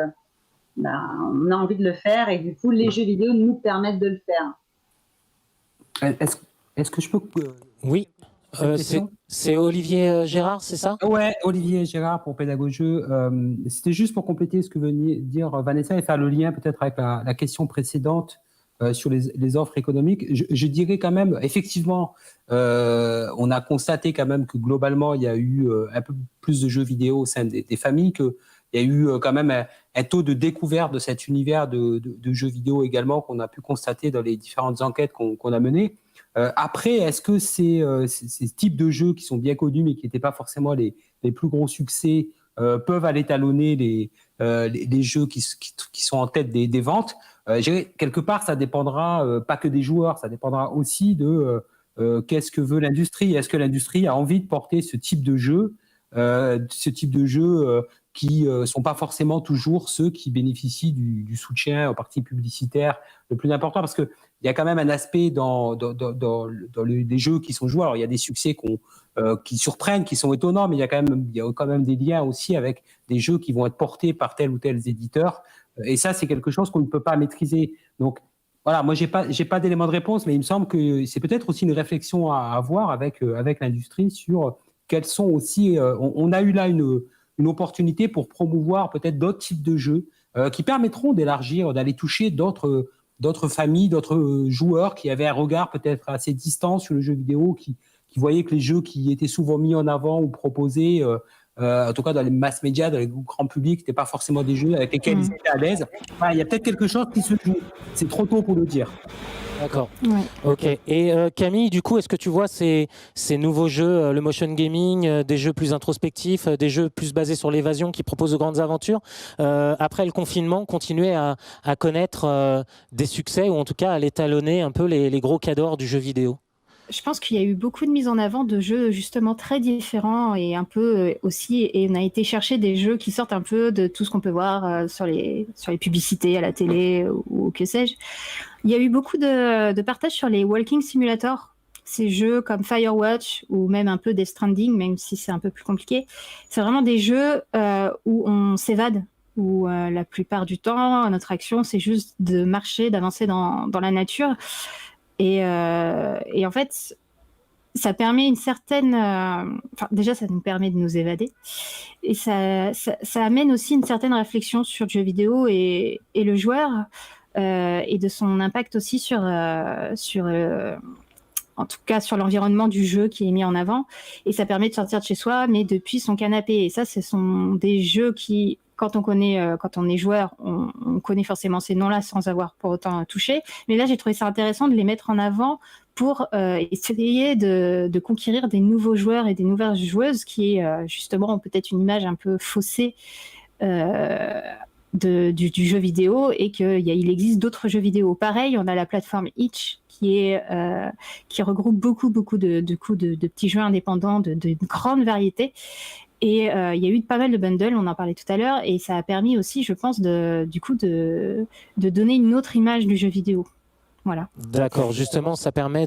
C: on a envie de le faire et du coup les jeux vidéo nous permettent de le faire.
E: Est-ce que je peux...
A: Oui, c'est Olivier Gérard, c'est ça?
E: Ouais, Olivier Gérard pour Pédagogeux. C'était juste pour compléter ce que venait dire Vanessa et faire le lien peut-être avec la question précédente sur les offres économiques. Je dirais quand même, effectivement, on a constaté quand même que globalement, il y a eu un peu plus de jeux vidéo au sein des familles, qu'il y a eu quand même un taux de découverte de cet univers de jeux vidéo également qu'on a pu constater dans les différentes enquêtes qu'on a menées. Après, est-ce que ces types de jeux qui sont bien connus mais qui n'étaient pas forcément les plus gros succès peuvent aller talonner les jeux qui sont en tête des ventes? Quelque part, ça dépendra pas que des joueurs, ça dépendra aussi de qu'est-ce que veut l'industrie. Est-ce que l'industrie a envie de porter ce type de jeu qui sont pas forcément toujours ceux qui bénéficient du soutien aux partis publicitaires le plus important, parce que il y a quand même un aspect dans les jeux qui sont joués. Alors il y a des succès qui surprennent, qui sont étonnants, mais il y a quand même des liens aussi avec des jeux qui vont être portés par tel ou tel éditeur. Et ça, c'est quelque chose qu'on ne peut pas maîtriser. Donc voilà, moi j'ai pas d'élément de réponse, mais il me semble que c'est peut-être aussi une réflexion à avoir avec l'industrie sur quels sont aussi. On a eu là une opportunité pour promouvoir peut-être d'autres types de jeux qui permettront d'élargir, d'aller toucher d'autres familles, d'autres joueurs qui avaient un regard peut-être assez distant sur le jeu vidéo, qui voyaient que les jeux qui étaient souvent mis en avant ou proposés, en tout cas dans les mass médias, dans les grands publics, n'étaient pas forcément des jeux avec lesquels ils étaient à l'aise. Enfin, il y a peut-être quelque chose qui se joue. C'est trop tôt pour le dire.
A: D'accord.
B: Ouais.
A: Ok. Et Camille, du coup, est-ce que tu vois ces nouveaux jeux, le motion gaming, des jeux plus introspectifs, des jeux plus basés sur l'évasion qui proposent de grandes aventures, après le confinement, continuer à connaître des succès ou en tout cas à l'étalonner un peu les gros cadors du jeu vidéo?
B: Je pense qu'il y a eu beaucoup de mise en avant de jeux justement très différents et un peu aussi, et on a été chercher des jeux qui sortent un peu de tout ce qu'on peut voir sur les publicités à la télé ou que sais-je. Il y a eu beaucoup de partage sur les walking simulators, ces jeux comme Firewatch ou même un peu Death Stranding, même si c'est un peu plus compliqué. C'est vraiment des jeux où on s'évade, où la plupart du temps, notre action, c'est juste de marcher, d'avancer dans la nature. Et en fait, ça permet une certaine... déjà, ça nous permet de nous évader. Et ça amène aussi une certaine réflexion sur le jeu vidéo et le joueur, et de son impact aussi sur en tout cas sur l'environnement du jeu qui est mis en avant. Et ça permet de sortir de chez soi, mais depuis son canapé. Et ça, ce sont des jeux qui... Quand on est joueur, on connaît forcément ces noms-là sans avoir pour autant touché. Mais là, j'ai trouvé ça intéressant de les mettre en avant pour essayer de conquérir des nouveaux joueurs et des nouvelles joueuses qui, justement, ont peut-être une image un peu faussée du jeu vidéo et qu'il existe d'autres jeux vidéo. Pareil, on a la plateforme Itch qui regroupe beaucoup de petits jeux indépendants de grande variété. Et il y a eu pas mal de bundles, on en parlait tout à l'heure, et ça a permis aussi, je pense, de donner une autre image du jeu vidéo. Voilà.
A: D'accord, justement, ça permet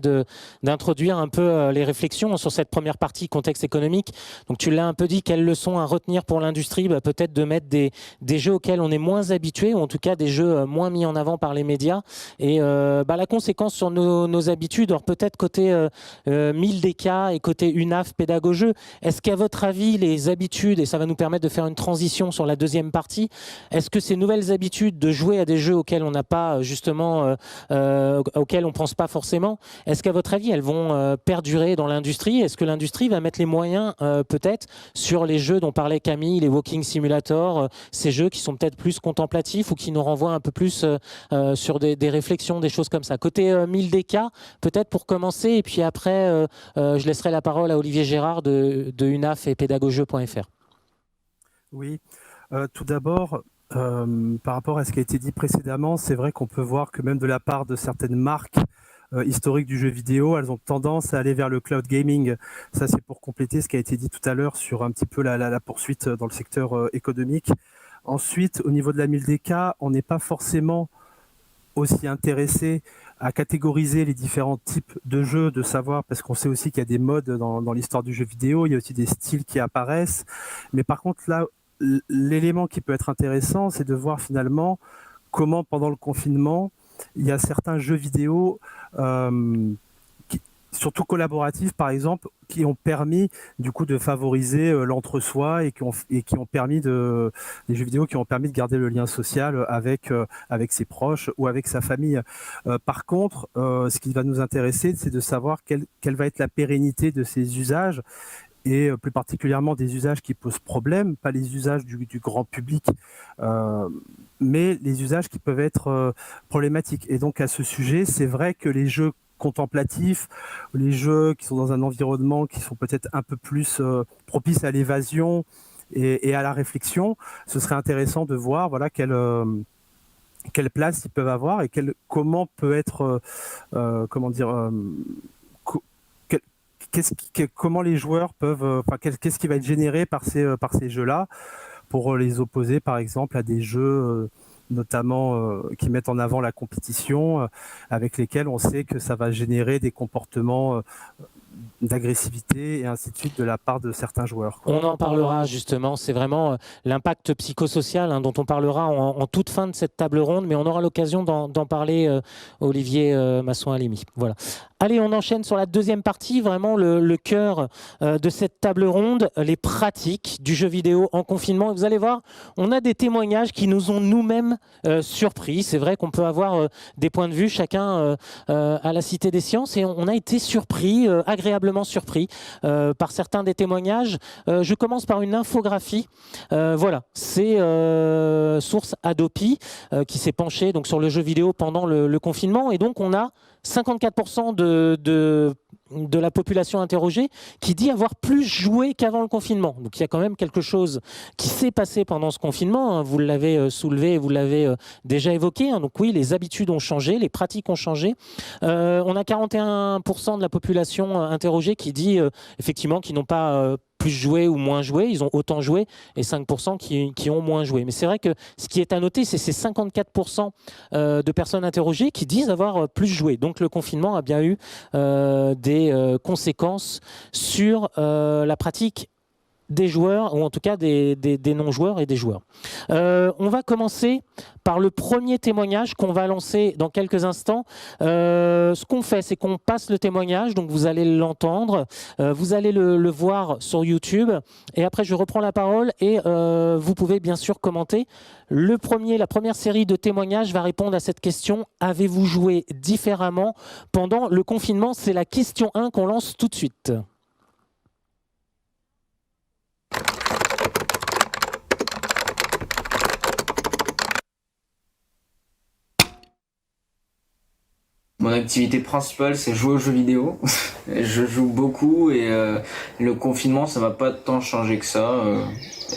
A: d'introduire un peu les réflexions sur cette première partie contexte économique. Donc tu l'as un peu dit, quelles leçons à retenir pour l'industrie? Peut-être de mettre des jeux auxquels on est moins habitué, ou en tout cas des jeux moins mis en avant par les médias. Et la conséquence sur nos habitudes, alors peut-être côté 1000DK et côté UNAF Pédagogeux, est-ce qu'à votre avis, les habitudes, et ça va nous permettre de faire une transition sur la deuxième partie, est-ce que ces nouvelles habitudes de jouer à des jeux auxquels on n'a pas justement... auxquelles on ne pense pas forcément. Est-ce qu'à votre avis, elles vont perdurer dans l'industrie? Est-ce que l'industrie va mettre les moyens peut-être sur les jeux dont parlait Camille, les walking simulators, ces jeux qui sont peut-être plus contemplatifs ou qui nous renvoient un peu plus sur des réflexions, des choses comme ça? Côté 1000DK, peut-être pour commencer, et puis après, je laisserai la parole à Olivier Gérard de UNAF et pédagogeux.fr.
D: Oui, tout d'abord, par rapport à ce qui a été dit précédemment, c'est vrai qu'on peut voir que même de la part de certaines marques, historiques du jeu vidéo, elles ont tendance à aller vers le cloud gaming. Ça, c'est pour compléter ce qui a été dit tout à l'heure sur un petit peu la poursuite dans le secteur économique. Ensuite, au niveau de la 1000DK, on n'est pas forcément aussi intéressé à catégoriser les différents types de jeux, de savoir, parce qu'on sait aussi qu'il y a des modes dans l'histoire du jeu vidéo, il y a aussi des styles qui apparaissent. Mais par contre, là, l'élément qui peut être intéressant, c'est de voir finalement comment, pendant le confinement, il y a certains jeux vidéo, surtout collaboratifs par exemple, qui ont permis du coup de favoriser l'entre-soi et qui ont permis des jeux vidéo qui ont permis de garder le lien social avec ses proches ou avec sa famille. Par contre, ce qui va nous intéresser, c'est de savoir quelle va être la pérennité de ces usages, et plus particulièrement des usages qui posent problème, pas les usages du grand public, mais les usages qui peuvent être problématiques. Et donc à ce sujet, c'est vrai que les jeux contemplatifs, les jeux qui sont dans un environnement qui sont peut-être un peu plus propices à l'évasion et à la réflexion, ce serait intéressant de voir voilà, quelle place ils peuvent avoir et comment peut être, comment les joueurs peuvent, qu'est-ce qui va être généré par ces jeux-là, pour les opposer par exemple à des jeux notamment qui mettent en avant la compétition, avec lesquels on sait que ça va générer des comportements d'agressivité et ainsi de suite de la part de certains joueurs.
A: On en parlera justement, c'est vraiment l'impact psychosocial dont on parlera en toute fin de cette table ronde, mais on aura l'occasion d'en parler, Olivier Masson-Halimi. Voilà. Allez, on enchaîne sur la deuxième partie, vraiment le cœur de cette table ronde, les pratiques du jeu vidéo en confinement. Et vous allez voir, on a des témoignages qui nous ont nous-mêmes surpris. C'est vrai qu'on peut avoir des points de vue, chacun à la Cité des Sciences, et on a été surpris, agréablement surpris par certains des témoignages. Je commence par une infographie. Voilà, c'est Source Adopi qui s'est penché donc, sur le jeu vidéo pendant le confinement. Et donc, on a 54% de la population interrogée qui dit avoir plus joué qu'avant le confinement. Donc il y a quand même quelque chose qui s'est passé pendant ce confinement. Vous l'avez soulevé, vous l'avez déjà évoqué. Donc oui, les habitudes ont changé, les pratiques ont changé. On a 41% de la population interrogée qui dit effectivement qu'ils n'ont pas plus joué ou moins joué, ils ont autant joué, et 5% qui ont moins joué. Mais c'est vrai que ce qui est à noter, c'est ces 54% de personnes interrogées qui disent avoir plus joué. Donc le confinement a bien eu des conséquences sur la pratique des joueurs, ou en tout cas des non-joueurs et des joueurs. On va commencer par le premier témoignage qu'on va lancer dans quelques instants. Ce qu'on fait, c'est qu'on passe le témoignage, donc vous allez l'entendre, vous allez le voir sur YouTube, et après je reprends la parole et vous pouvez bien sûr commenter. La première série de témoignages va répondre à cette question: avez-vous joué différemment pendant le confinement? C'est la question 1 qu'on lance tout de suite.
F: Mon activité principale, c'est jouer aux jeux vidéo. Je joue beaucoup et le confinement, ça m'a pas tant changé que ça.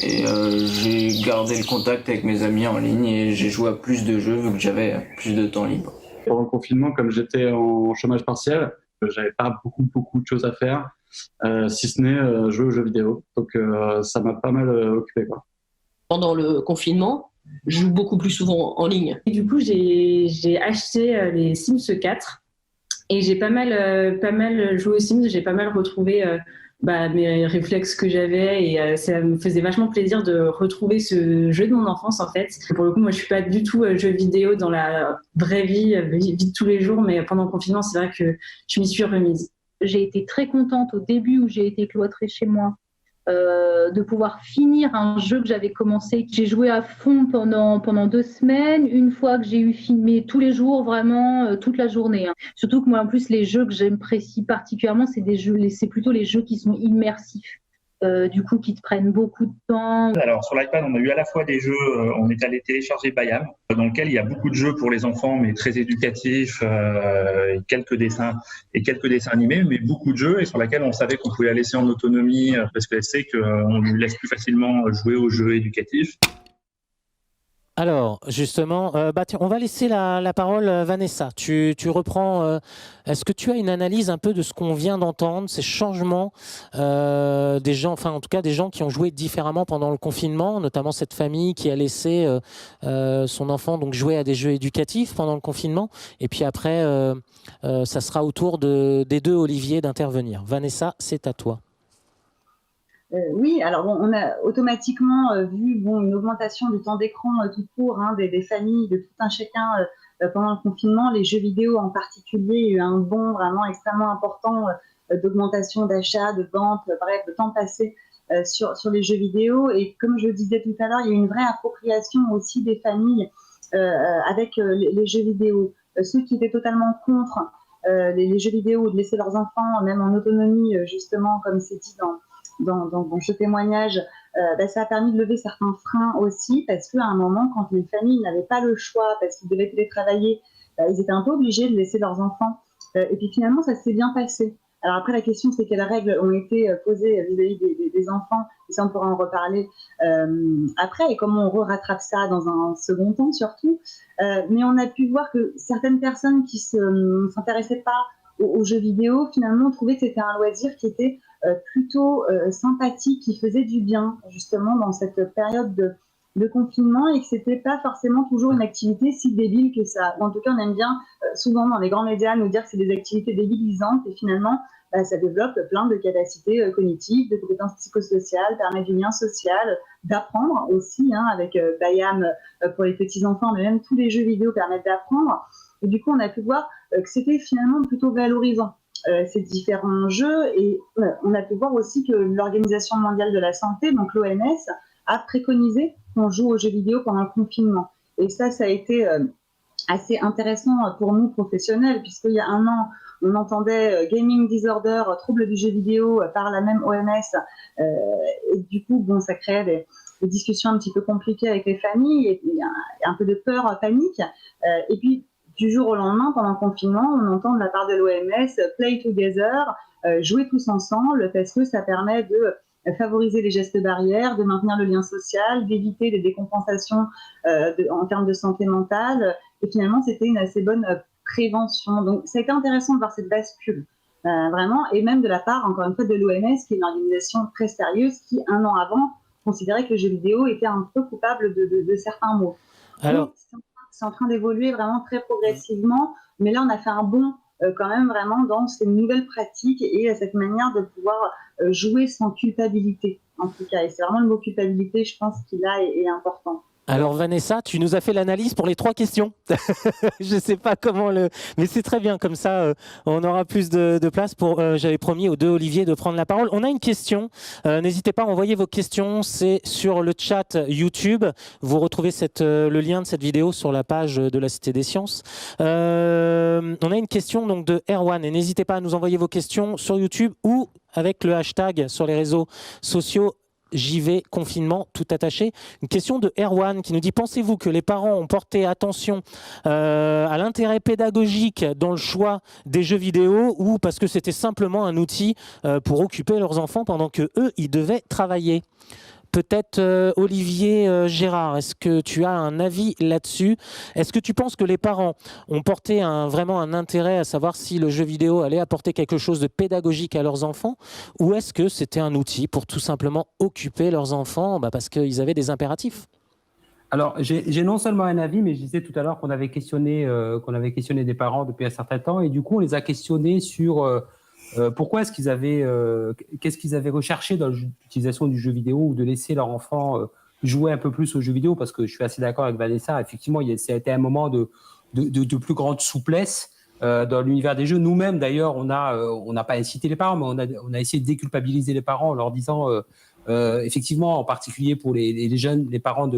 F: J'ai gardé le contact avec mes amis en ligne et j'ai joué à plus de jeux vu que j'avais plus de temps libre.
G: Pendant le confinement, comme j'étais en chômage partiel, j'avais pas beaucoup de choses à faire, si ce n'est jouer aux jeux vidéo. Donc ça m'a pas mal occupé, quoi.
H: Pendant le confinement, je joue beaucoup plus souvent en ligne.
I: Et du coup, j'ai acheté les Sims 4 et j'ai pas mal joué aux Sims. J'ai pas mal retrouvé mes réflexes que j'avais et ça me faisait vachement plaisir de retrouver ce jeu de mon enfance en fait. Pour le coup, moi, je suis pas du tout jeu vidéo dans la vraie vie de tous les jours, mais pendant le confinement, c'est vrai que je m'y suis remise.
J: J'ai été très contente au début où j'ai été cloîtrée chez moi. De pouvoir finir un jeu que j'avais commencé. J'ai joué à fond pendant 2 semaines. Une fois que j'ai eu filmé tous les jours, vraiment toute la journée. Surtout que moi, en plus, les jeux que j'apprécie particulièrement, c'est plutôt les jeux qui sont immersifs. Du coup, qui te prennent beaucoup de temps.
K: Alors, sur l'iPad, on a eu à la fois des jeux, on est allé télécharger Bayam, dans lequel il y a beaucoup de jeux pour les enfants, mais très éducatifs, quelques dessins animés, mais beaucoup de jeux, et sur lesquels on savait qu'on pouvait la laisser en autonomie, parce qu'elle sait qu'on lui laisse plus facilement jouer aux jeux éducatifs.
A: Alors, justement, tiens, on va laisser la parole à Vanessa. Tu reprends. Est-ce que tu as une analyse un peu de ce qu'on vient d'entendre, ces changements des gens, enfin en tout cas des gens qui ont joué différemment pendant le confinement, notamment cette famille qui a laissé son enfant donc jouer à des jeux éducatifs pendant le confinement. Et puis après, ça sera au tour des deux Olivier d'intervenir. Vanessa, c'est à toi.
C: Oui, alors bon, on a automatiquement vu une augmentation du temps d'écran tout court des familles, de tout un chacun pendant le confinement. Les jeux vidéo en particulier, il y a eu un bond vraiment extrêmement important d'augmentation d'achats, de ventes, bref, de temps passé sur les jeux vidéo. Et comme je le disais tout à l'heure, il y a une vraie appropriation aussi des familles avec les jeux vidéo. Ceux qui étaient totalement contre les jeux vidéo, de laisser leurs enfants même en autonomie, justement, comme c'est dit dans ce témoignage, ça a permis de lever certains freins aussi, parce qu'à un moment, quand les familles n'avaient pas le choix, parce qu'ils devaient télétravailler, ils étaient un peu obligés de laisser leurs enfants. Et puis finalement, ça s'est bien passé. Alors après, la question, c'est quelles règles ont été posées vis-à-vis des enfants, et ça, on pourra en reparler après, et comment on rattrape ça dans un second temps, surtout. Mais on a pu voir que certaines personnes qui ne s'intéressaient pas aux jeux vidéo, finalement, trouvaient que c'était un loisir qui était plutôt sympathique, qui faisait du bien, justement, dans cette période de confinement, et que c'était pas forcément toujours une activité si débile que ça. En tout cas, on aime bien, souvent dans les grands médias, nous dire que c'est des activités débilisantes, et finalement, ça développe plein de capacités cognitives, de compétences psychosociales, permet du lien social, d'apprendre aussi, avec Bayam pour les petits-enfants, mais même tous les jeux vidéo permettent d'apprendre. Et du coup, on a pu voir que c'était finalement plutôt valorisant, ces différents jeux. Et on a pu voir aussi que l'Organisation mondiale de la santé, donc l'OMS, a préconisé qu'on joue aux jeux vidéo pendant le confinement. Et ça a été assez intéressant pour nous professionnels, puisqu'il y a un an, on entendait gaming disorder, trouble du jeu vidéo par la même OMS. Et du coup, ça créait des discussions un petit peu compliquées avec les familles, et un peu de peur, panique. Et puis, du jour au lendemain, pendant le confinement, on entend de la part de l'OMS « play together », jouer tous ensemble, parce que ça permet de favoriser les gestes barrières, de maintenir le lien social, d'éviter les décompensations en termes de santé mentale. Et finalement, c'était une assez bonne prévention. Donc, ça a été intéressant de voir cette bascule, vraiment, et même de la part, encore une fois, de l'OMS, qui est une organisation très sérieuse, qui, un an avant, considérait que le jeu vidéo était un peu coupable de certains maux. Alors, c'est en train d'évoluer vraiment très progressivement, mais là, on a fait un bond quand même vraiment dans ces nouvelles pratiques et cette manière de pouvoir jouer sans culpabilité, en tout cas. Et c'est vraiment le mot culpabilité, je pense, qui là est important.
A: Alors Vanessa, tu nous as fait l'analyse pour les 3 questions. Je ne sais pas comment mais c'est très bien, comme ça on aura plus de place pour... J'avais promis aux deux Olivier de prendre la parole. On a une question, n'hésitez pas à envoyer vos questions, c'est sur le chat YouTube. Vous retrouvez le lien de cette vidéo sur la page de la Cité des Sciences. On a une question donc de Erwan, et n'hésitez pas à nous envoyer vos questions sur YouTube ou avec le hashtag sur les réseaux sociaux JV confinement tout attaché. Une question de Erwan qui nous dit: pensez-vous que les parents ont porté attention à l'intérêt pédagogique dans le choix des jeux vidéo, ou parce que c'était simplement un outil pour occuper leurs enfants pendant que eux ils devaient travailler? Peut-être Olivier Gérard, est-ce que tu as un avis là-dessus? Est-ce que tu penses que les parents ont porté vraiment un intérêt à savoir si le jeu vidéo allait apporter quelque chose de pédagogique à leurs enfants, ou est-ce que c'était un outil pour tout simplement occuper leurs enfants parce qu'ils avaient des impératifs?
E: Alors, j'ai non seulement un avis, mais je disais tout à l'heure qu'on avait questionné des parents depuis un certain temps, et du coup, on les a questionnés sur... pourquoi est-ce qu'ils avaient, qu'est-ce qu'ils avaient recherché dans l'utilisation du jeu vidéo, ou de laisser leur enfant jouer un peu plus aux jeux vidéo? Parce que je suis assez d'accord avec Vanessa, effectivement, ça a été un moment de plus grande souplesse dans l'univers des jeux. Nous-mêmes, d'ailleurs, on n'a pas incité les parents, mais on a essayé de déculpabiliser les parents en leur disant, effectivement, en particulier pour les jeunes, les parents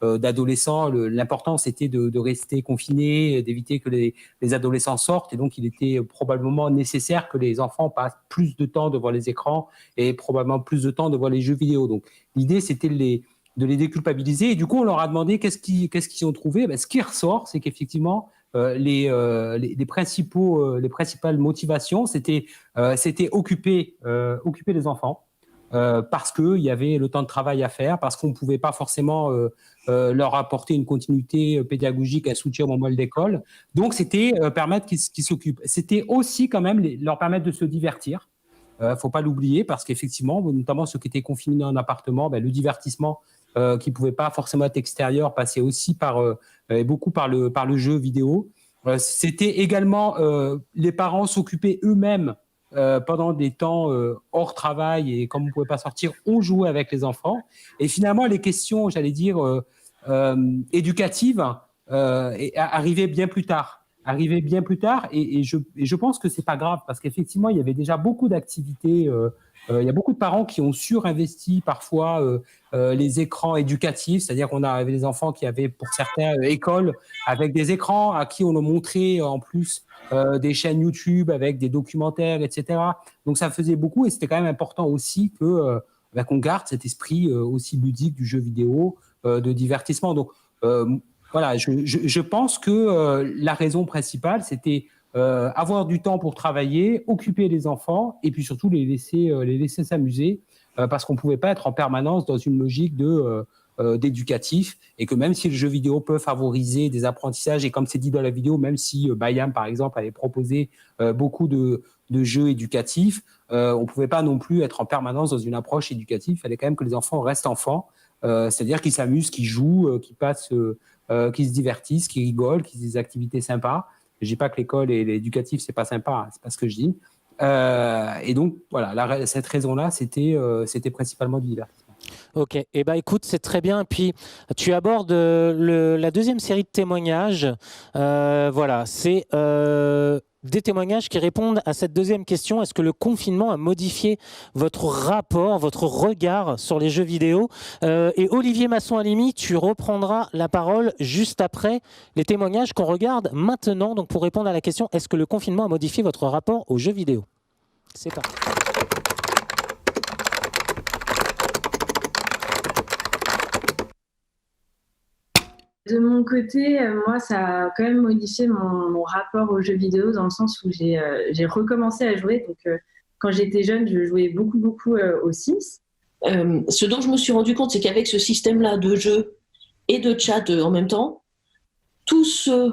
E: d'adolescents, l'important c'était de rester confinés, d'éviter que les adolescents sortent, et donc il était probablement nécessaire que les enfants passent plus de temps devant les écrans et probablement plus de temps devant les jeux vidéo. Donc l'idée c'était de les déculpabiliser, et du coup on leur a demandé qu'est-ce qu'ils ont trouvé. Ce qui ressort, c'est qu'effectivement les principales motivations, c'était occuper les enfants. parce qu'il y avait le temps de travail à faire, parce qu'on ne pouvait pas forcément leur apporter une continuité pédagogique, un soutien au moment de l'école. Donc, c'était permettre qu'ils s'occupent. C'était aussi quand même leur permettre de se divertir. Faut pas l'oublier, parce qu'effectivement, notamment ceux qui étaient confinés en appartement, le divertissement qui pouvait pas forcément être extérieur passait aussi beaucoup par le jeu vidéo. C'était également les parents s'occuper eux-mêmes pendant des temps hors travail, et comme on ne pouvait pas sortir, on jouait avec les enfants. Et finalement, les questions, j'allais dire, éducatives arrivaient bien plus tard. Et je pense que ce n'est pas grave, parce qu'effectivement, il y avait déjà beaucoup d'activités. Il y a beaucoup de parents qui ont surinvesti parfois les écrans éducatifs, c'est-à-dire qu'on avait des enfants qui avaient, pour certains, écoles avec des écrans à qui on a montré en plus des chaînes YouTube avec des documentaires, etc. Donc ça faisait beaucoup, et c'était quand même important aussi qu'on garde cet esprit aussi ludique du jeu vidéo, de divertissement. Donc voilà, je pense que la raison principale, c'était avoir du temps pour travailler, occuper les enfants, et puis surtout les laisser s'amuser, parce qu'on ne pouvait pas être en permanence dans une logique d'éducatif, et que même si le jeu vidéo peut favoriser des apprentissages, et comme c'est dit dans la vidéo, même si Bayam, par exemple, avait proposé beaucoup de jeux éducatifs, on ne pouvait pas non plus être en permanence dans une approche éducative. Il fallait quand même que les enfants restent enfants, c'est-à-dire qu'ils s'amusent, qu'ils jouent, qu'ils se divertissent, qu'ils rigolent, qu'ils aient des activités sympas. Je ne dis pas que l'école et l'éducatif, ce n'est pas sympa, hein, ce n'est pas ce que je dis. Et donc, voilà, cette raison-là, c'était principalement du divertissement.
A: Ok, écoute, c'est très bien. Et puis, tu abordes la deuxième série de témoignages. Voilà, c'est des témoignages qui répondent à cette deuxième question. Est-ce que le confinement a modifié votre rapport, votre regard sur les jeux vidéo? Et Olivier Masson-Halimi, tu reprendras la parole juste après les témoignages qu'on regarde maintenant. Donc, pour répondre à la question, est-ce que le confinement a modifié votre rapport aux jeux vidéo? C'est parti.
I: De mon côté, moi, ça a quand même modifié mon rapport aux jeux vidéo, dans le sens où j'ai recommencé à jouer. Donc, quand j'étais jeune, je jouais beaucoup aux Sims.
H: Ce dont je me suis rendu compte, c'est qu'avec ce système-là de jeu et de chat en même temps, tous ceux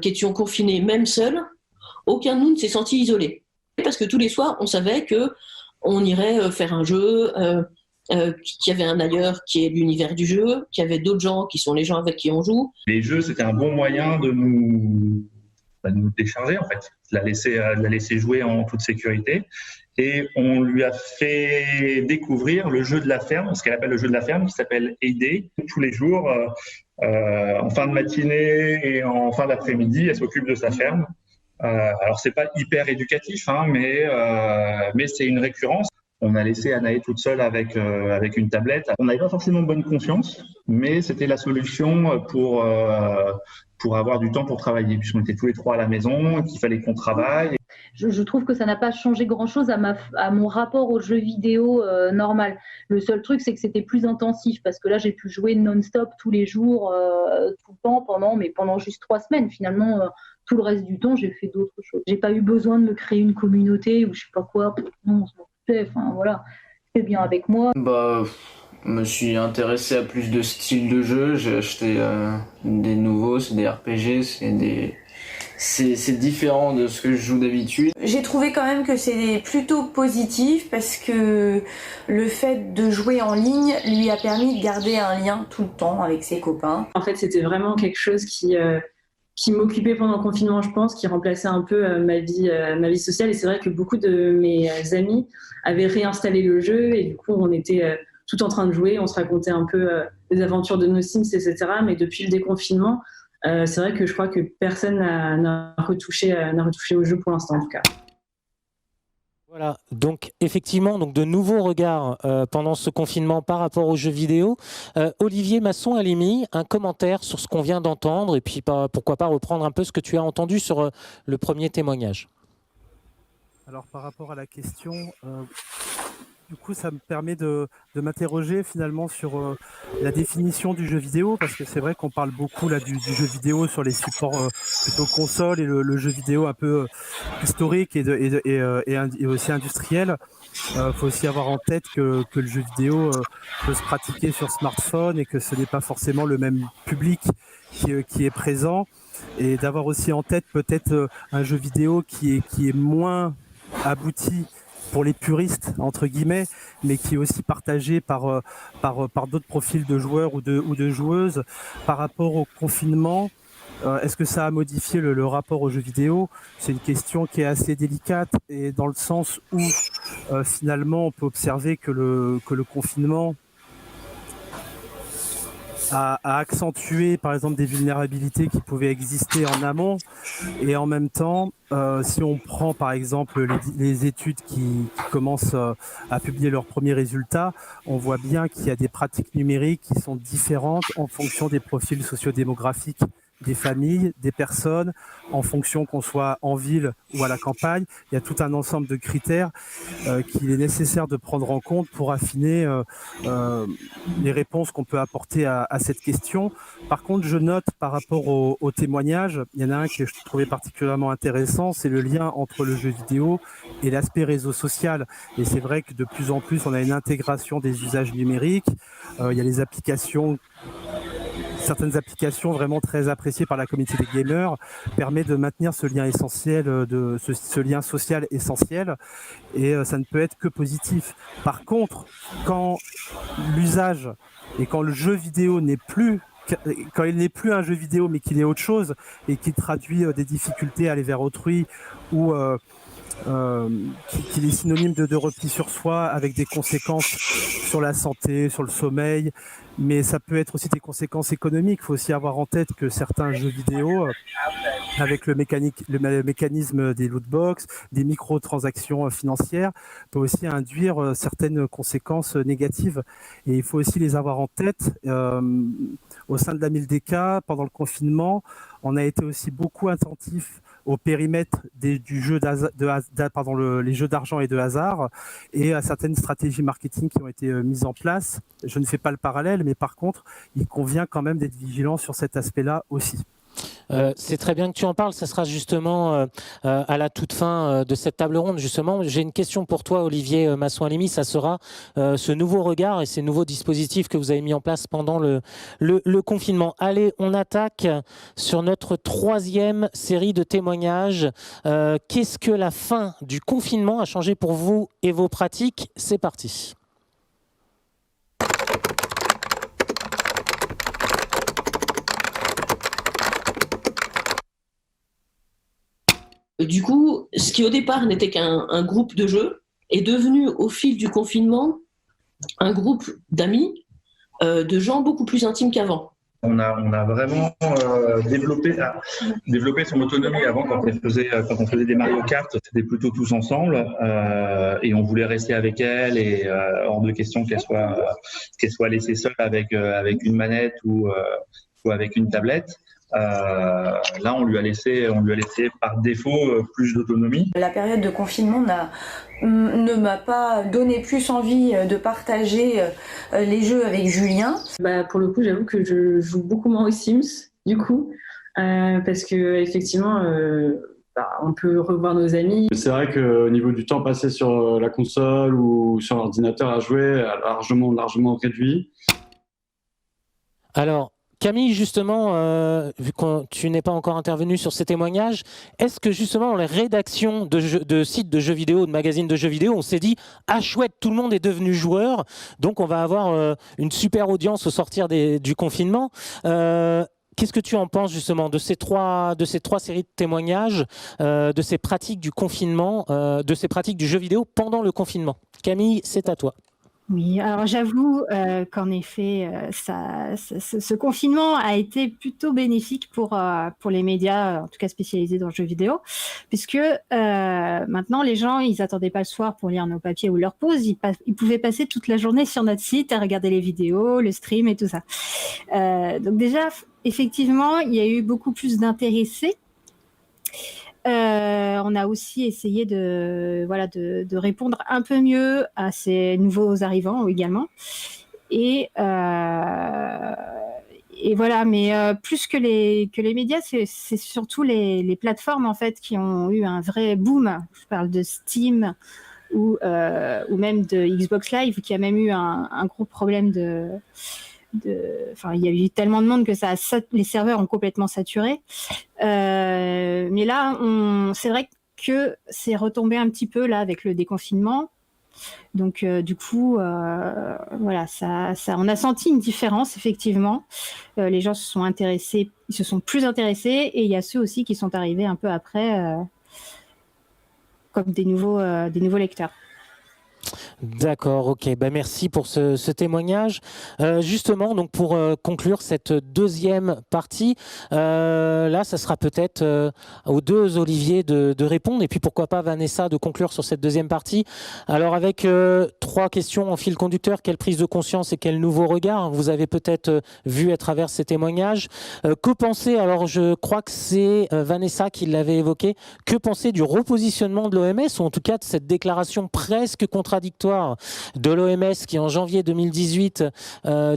H: qui étaient confinés, même seuls, aucun de nous ne s'est senti isolé. Parce que tous les soirs, on savait qu'on irait faire un jeu, qu'il y avait un ailleurs qui est l'univers du jeu, qu'il y avait d'autres gens qui sont les gens avec qui on joue.
K: Les jeux, c'était un bon moyen de nous décharger, en fait, de la laisser jouer en toute sécurité. Et on lui a fait découvrir le jeu de la ferme, ce qu'elle appelle le jeu de la ferme, qui s'appelle Hay. Tous les jours, en fin de matinée et en fin d'après-midi, elle s'occupe de sa ferme. Alors, c'est pas hyper éducatif, hein, mais c'est une récurrence. On a laissé Anaë toute seule avec une tablette. On n'avait pas forcément bonne conscience, mais c'était la solution pour avoir du temps pour travailler, puisqu'on était tous les trois à la maison, qu'il fallait qu'on travaille.
J: Je trouve que ça n'a pas changé grand-chose à mon rapport aux jeux vidéo normal. Le seul truc, c'est que c'était plus intensif, parce que là, j'ai pu jouer non-stop tous les jours, tout le temps, pendant juste 3 semaines. Finalement, tout le reste du temps, j'ai fait d'autres choses. J'ai pas eu besoin de me créer une communauté ou je sais pas quoi. Non, enfin, voilà, c'est bien avec moi.
F: Je me suis intéressé à plus de styles de jeu. J'ai acheté des nouveaux, c'est des RPG, c'est différent de ce que je joue d'habitude.
L: J'ai trouvé quand même que c'est plutôt positif, parce que le fait de jouer en ligne lui a permis de garder un lien tout le temps avec ses copains.
I: En fait, c'était vraiment quelque chose qui m'occupait pendant le confinement, je pense, qui remplaçait un peu ma vie sociale. Et c'est vrai que beaucoup de mes amis avaient réinstallé le jeu, et du coup, on était tout en train de jouer, on se racontait un peu les aventures de nos Sims, etc. Mais depuis le déconfinement, c'est vrai que je crois que personne n'a retouché au jeu pour l'instant, en tout cas.
A: Voilà, donc effectivement, de nouveaux regards pendant ce confinement par rapport aux jeux vidéo. Olivier Masson-Halimi, un commentaire sur ce qu'on vient d'entendre, et puis pourquoi pas reprendre un peu ce que tu as entendu sur le premier témoignage.
D: Alors par rapport à la question, Du coup, ça me permet de m'interroger finalement sur la définition du jeu vidéo, parce que c'est vrai qu'on parle beaucoup là du jeu vidéo sur les supports plutôt console et le jeu vidéo un peu historique et aussi industriel. Faut aussi avoir en tête que le jeu vidéo peut se pratiquer sur smartphone et que ce n'est pas forcément le même public qui est présent, et d'avoir aussi en tête peut-être un jeu vidéo qui est moins abouti pour les puristes entre guillemets, mais qui est aussi partagé par d'autres profils de joueurs ou de joueuses. Par rapport au confinement, est-ce que ça a modifié le rapport aux jeux vidéo? C'est une question qui est assez délicate, et dans le sens où finalement on peut observer que le confinement a accentué par exemple des vulnérabilités qui pouvaient exister en amont, et en même temps si on prend par exemple les études qui commencent à publier leurs premiers résultats, on voit bien qu'il y a des pratiques numériques qui sont différentes en fonction des profils sociodémographiques des familles, des personnes, en fonction qu'on soit en ville ou à la campagne. Il y a tout un ensemble de critères qu'il est nécessaire de prendre en compte pour affiner les réponses qu'on peut apporter à cette question. Par contre, je note par rapport aux témoignages, il y en a un que je trouvais particulièrement intéressant, c'est le lien entre le jeu vidéo et l'aspect réseau social. Et c'est vrai que de plus en plus, on a une intégration des usages numériques. Il y a les applications, certaines applications vraiment très appréciées par la communauté des gamers, permet de maintenir ce lien essentiel, ce lien social essentiel, et ça ne peut être que positif. Par contre, quand l'usage et quand le jeu vidéo n'est plus, quand il n'est plus un jeu vidéo mais qu'il est autre chose, et qui traduit des difficultés à aller vers autrui, ou qu'il est synonyme de repli sur soi, avec des conséquences sur la santé, sur le sommeil, mais ça peut être aussi des conséquences économiques. Il faut aussi avoir en tête que certains jeux vidéo, avec le mécanisme des lootbox, des microtransactions financières, peut aussi induire certaines conséquences négatives. Et il faut aussi les avoir en tête. Au sein de la MILDECA, pendant le confinement, on a été aussi beaucoup attentif au périmètre du jeu les jeux d'argent et de hasard, et à certaines stratégies marketing qui ont été mises en place. Je ne fais pas le parallèle, mais par contre, il convient quand même d'être vigilant sur cet aspect-là aussi.
A: C'est très bien que tu en parles. Ça sera justement à la toute fin de cette table ronde. Justement, j'ai une question pour toi, Olivier Masson-Alimi. Ça sera ce nouveau regard et ces nouveaux dispositifs que vous avez mis en place pendant le confinement. Allez, on attaque sur notre troisième série de témoignages. Qu'est-ce que la fin du confinement a changé pour vous et vos pratiques? C'est parti.
H: Du coup, ce qui au départ n'était qu'un groupe de jeux est devenu au fil du confinement un groupe d'amis, de gens beaucoup plus intimes qu'avant.
K: On a vraiment développé son autonomie. Avant, quand on faisait des Mario Kart, c'était plutôt tous ensemble, et on voulait rester avec elle, et hors de question qu'elle soit laissée seule avec une manette ou avec une tablette. Là, on lui a laissé par défaut plus d'autonomie.
L: La période de confinement ne m'a pas donné plus envie de partager les jeux avec Julien.
I: Pour le coup, j'avoue que je joue beaucoup moins aux Sims, du coup, parce que effectivement, on peut revoir nos amis.
G: C'est vrai qu'au niveau du temps passé sur la console ou sur l'ordinateur à jouer, largement réduit.
A: Alors, Camille, justement, vu que tu n'es pas encore intervenu sur ces témoignages, est-ce que justement les rédactions de sites de jeux vidéo, de magazines de jeux vidéo, on s'est dit « Ah chouette, tout le monde est devenu joueur, donc on va avoir une super audience au sortir du confinement ». Qu'est-ce que tu en penses justement de ces trois séries de témoignages, de ces pratiques du confinement, de ces pratiques du jeu vidéo pendant le confinement? Camille, c'est à toi.
B: Oui, alors j'avoue qu'en effet, ce confinement a été plutôt bénéfique pour les médias, en tout cas spécialisés dans le jeu vidéo, puisque maintenant les gens, ils attendaient pas le soir pour lire nos papiers ou leur pause, ils pouvaient passer toute la journée sur notre site à regarder les vidéos, le stream et tout ça. Donc déjà, effectivement, il y a eu beaucoup plus d'intéressés. On a aussi essayé de répondre un peu mieux à ces nouveaux arrivants également. Et voilà, mais plus que les médias, c'est surtout les plateformes en fait qui ont eu un vrai boom. Je parle de Steam ou même de Xbox Live qui a même eu un gros problème il y a eu tellement de monde que les serveurs ont complètement saturé. Mais là, c'est vrai que c'est retombé un petit peu là avec le déconfinement. Donc du coup, voilà, on a senti une différence effectivement. Les gens se sont intéressés, ils se sont plus intéressés, et il y a ceux aussi qui sont arrivés un peu après, comme des nouveaux lecteurs.
A: D'accord, ok. Ben, merci pour ce témoignage. Justement, donc pour conclure cette deuxième partie, là, ça sera peut-être aux deux Olivier de répondre, et puis pourquoi pas Vanessa de conclure sur cette deuxième partie. Alors avec 3 questions en fil conducteur, quelle prise de conscience et quel nouveau regard vous avez peut-être vu à travers ces témoignages. Que penser, alors je crois que c'est Vanessa qui l'avait évoqué, que penser du repositionnement de l'OMS, ou en tout cas de cette déclaration presque contradictoire de l'OMS qui en janvier 2018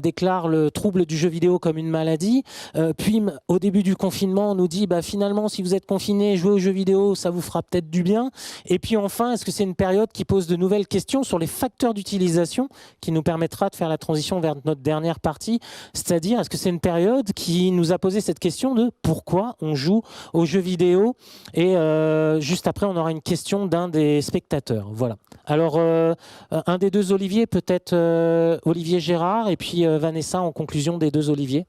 A: déclare le trouble du jeu vidéo comme une maladie, puis au début du confinement on nous dit finalement si vous êtes confiné, jouer aux jeux vidéo ça vous fera peut-être du bien, et puis enfin est-ce que c'est une période qui pose de nouvelles questions sur les facteurs d'utilisation qui nous permettra de faire la transition vers notre dernière partie, c'est-à-dire est-ce que c'est une période qui nous a posé cette question de pourquoi on joue aux jeux vidéo, et juste après on aura une question d'un des spectateurs. Voilà. Alors un des deux Olivier, peut-être Olivier Gérard, et puis Vanessa en conclusion des deux Olivier.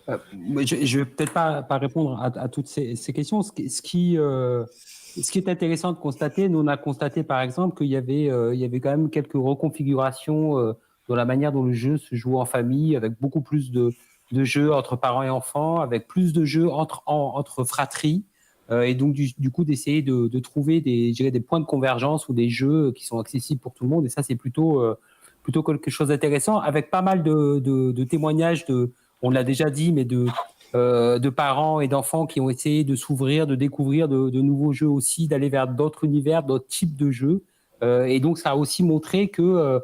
E: Je ne vais peut-être pas répondre à toutes ces questions. Ce qui est intéressant de constater, nous on a constaté par exemple qu'il y avait quand même quelques reconfigurations dans la manière dont le jeu se joue en famille, avec beaucoup plus de jeux entre parents et enfants, avec plus de jeux entre fratries. Et donc, du coup, d'essayer de trouver des points de convergence ou des jeux qui sont accessibles pour tout le monde. Et ça, c'est plutôt quelque chose d'intéressant, avec pas mal de témoignages, on l'a déjà dit, mais de parents et d'enfants qui ont essayé de s'ouvrir, de découvrir de nouveaux jeux aussi, d'aller vers d'autres univers, d'autres types de jeux. Et donc, ça a aussi montré que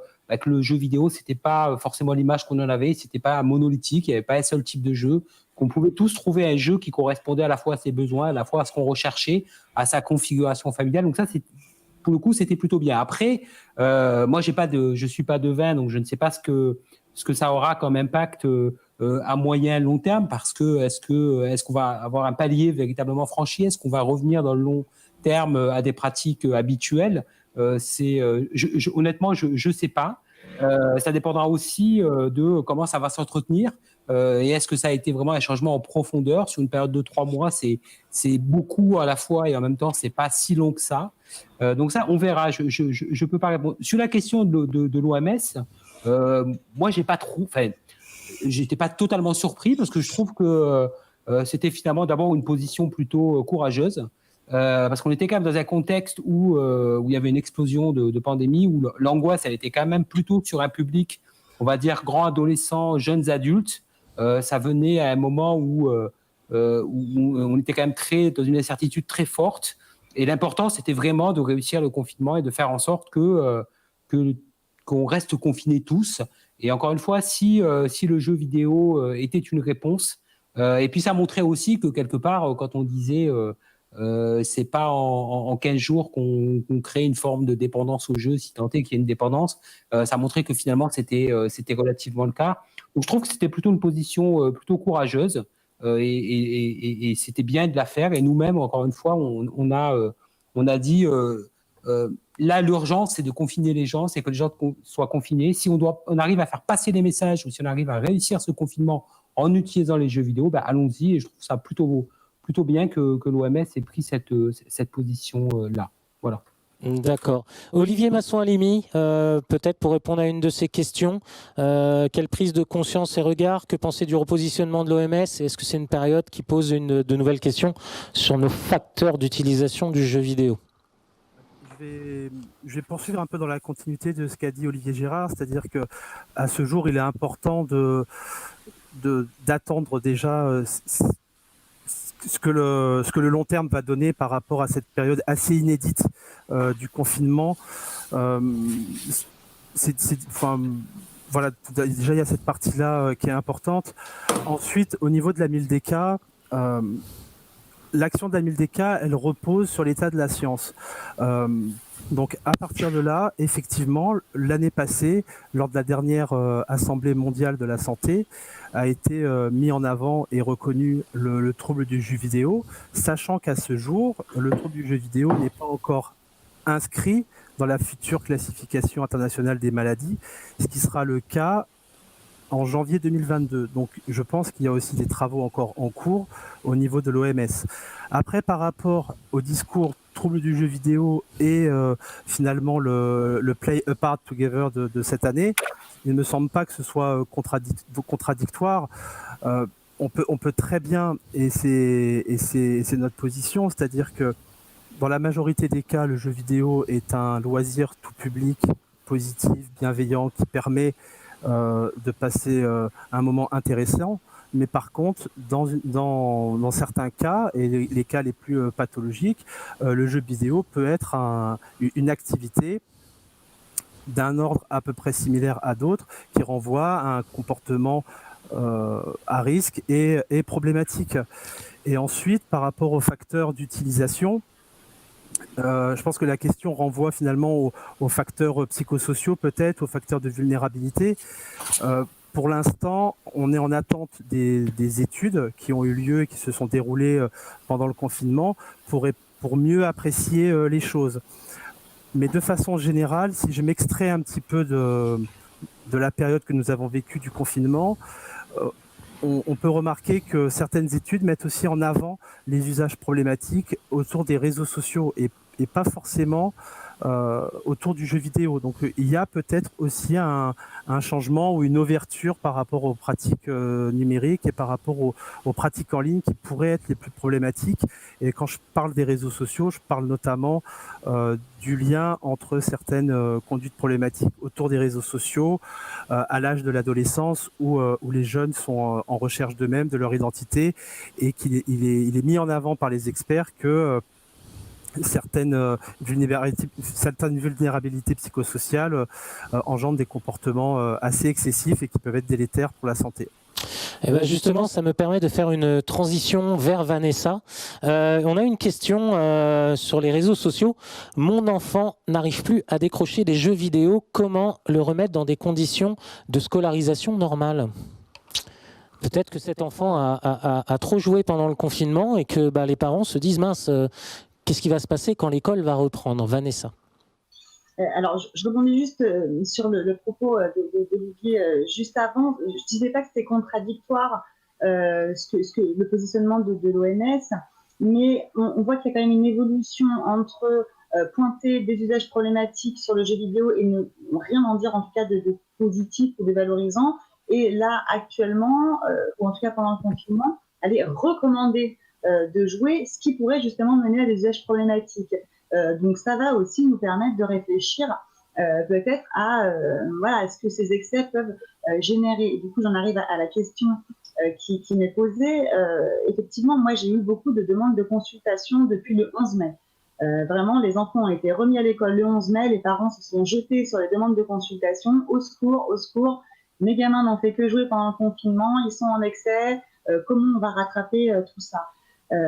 E: le jeu vidéo, c'était pas forcément l'image qu'on en avait, c'était pas monolithique, il n'y avait pas un seul type de jeu, qu'on pouvait tous trouver un jeu qui correspondait à la fois à ses besoins, à la fois à ce qu'on recherchait, à sa configuration familiale. Donc ça, pour le coup, c'était plutôt bien. Après, moi, je suis pas devin, donc je ne sais pas ce que ça aura comme impact à moyen long terme, parce que est-ce qu'on va avoir un palier véritablement franchi, est-ce qu'on va revenir dans le long terme à des pratiques habituelles. Honnêtement, je ne sais pas. Ça dépendra aussi de comment ça va s'entretenir. Et est-ce que ça a été vraiment un changement en profondeur sur une période de 3 mois? C'est beaucoup à la fois et en même temps, c'est pas si long que ça. Donc ça, on verra. Je peux pas répondre. Sur la question de l'OMS, moi, j'étais pas totalement surpris parce que je trouve que c'était finalement d'abord une position plutôt courageuse. Parce qu'on était quand même dans un contexte où il y avait une explosion de pandémie, où l'angoisse, elle était quand même plutôt sur un public, on va dire, grands adolescents, jeunes adultes. Ça venait à un moment où on était quand même dans une incertitude très forte. Et l'important, c'était vraiment de réussir le confinement et de faire en sorte qu'on reste confinés tous. Et encore une fois, si le jeu vidéo était une réponse, et puis ça montrait aussi que quelque part, quand on disait c'est pas en 15 jours qu'on crée une forme de dépendance au jeu, si tant est qu'il y ait une dépendance, ça montrait que finalement c'était relativement le cas. Donc je trouve que c'était plutôt une position plutôt courageuse et c'était bien de la faire. Et nous-mêmes, encore une fois, on a dit là l'urgence c'est de confiner les gens, c'est que les gens soient confinés. Si on arrive à faire passer les messages, ou si on arrive à réussir ce confinement en utilisant les jeux vidéo, allons-y. Et je trouve ça plutôt bien que l'OMS ait pris cette position-là. Voilà.
A: D'accord. Olivier Masson-Alimi, peut-être pour répondre à une de ces questions, quelle prise de conscience et regard, que penser du repositionnement de l'OMS, et est-ce que c'est une période qui pose de nouvelles questions sur nos facteurs d'utilisation du jeu vidéo?
D: Je vais poursuivre un peu dans la continuité de ce qu'a dit Olivier Gérard, c'est-à-dire qu'à ce jour, il est important d'attendre déjà ce que le long terme va donner par rapport à cette période assez inédite du confinement. Voilà, déjà il y a cette partie-là qui est importante. Ensuite, au niveau de la MILDECA, l'action de la MILDECA, elle repose sur l'état de la science. Donc à partir de là, effectivement, l'année passée, lors de la dernière Assemblée mondiale de la santé, a été mis en avant et reconnu le trouble du jeu vidéo, sachant qu'à ce jour, le trouble du jeu vidéo n'est pas encore inscrit dans la future classification internationale des maladies, ce qui sera le cas en janvier 2022. Donc je pense qu'il y a aussi des travaux encore en cours au niveau de l'OMS. Après, par rapport au discours trouble du jeu vidéo et finalement le Play Apart Together de cette année, il ne me semble pas que ce soit contradictoire. On peut très bien, et c'est notre position, c'est-à-dire que dans la majorité des cas, le jeu vidéo est un loisir tout public, positif, bienveillant, qui permet de passer un moment intéressant. Mais par contre, dans certains cas, et les cas les plus pathologiques, le jeu vidéo peut être une activité d'un ordre à peu près similaire à d'autres, qui renvoie à un comportement à risque et problématique. Et ensuite, par rapport aux facteurs d'utilisation, je pense que la question renvoie finalement aux facteurs psychosociaux, peut-être, aux facteurs de vulnérabilité. Pour l'instant, on est en attente des études qui ont eu lieu et qui se sont déroulées pendant le confinement pour mieux apprécier les choses. Mais de façon générale, si je m'extrais un petit peu de la période que nous avons vécue du confinement, on peut remarquer que certaines études mettent aussi en avant les usages problématiques autour des réseaux sociaux et pas forcément autour du jeu vidéo. Donc il y a peut-être aussi un changement ou une ouverture par rapport aux pratiques numériques et par rapport aux pratiques en ligne qui pourraient être les plus problématiques. Et quand je parle des réseaux sociaux, je parle notamment du lien entre certaines conduites problématiques autour des réseaux sociaux à l'âge de l'adolescence où les jeunes sont en recherche d'eux-mêmes, de leur identité, et qu'il est mis en avant par les experts que certaines vulnérabilités psychosociales engendrent des comportements assez excessifs et qui peuvent être délétères pour la santé.
A: Et ben justement, ça me permet de faire une transition vers Vanessa. On a une question sur les réseaux sociaux. Mon enfant n'arrive plus à décrocher des jeux vidéo. Comment le remettre dans des conditions de scolarisation normales ? Peut-être que cet enfant a trop joué pendant le confinement et que les parents se disent « mince, qu'est-ce qui va se passer quand l'école va reprendre ?» Vanessa.
C: Alors, je rebondis juste sur le propos d'Olivier juste avant. Je ne disais pas que c'était contradictoire le positionnement de l'OMS, mais on voit qu'il y a quand même une évolution entre pointer des usages problématiques sur le jeu vidéo et ne rien en dire en tout cas de positif ou de valorisant. Et là, actuellement, ou en tout cas pendant le confinement, aller recommander de jouer, ce qui pourrait justement mener à des usages problématiques. Donc ça va aussi nous permettre de réfléchir peut-être à ce que ces excès peuvent générer. Et du coup, j'en arrive à la question qui m'est posée. Effectivement, moi, j'ai eu beaucoup de demandes de consultation depuis le 11 mai. Vraiment, les enfants ont été remis à l'école le 11 mai, les parents se sont jetés sur les demandes de consultation. Au secours, mes gamins n'ont fait que jouer pendant le confinement, ils sont en excès, comment on va rattraper tout ça?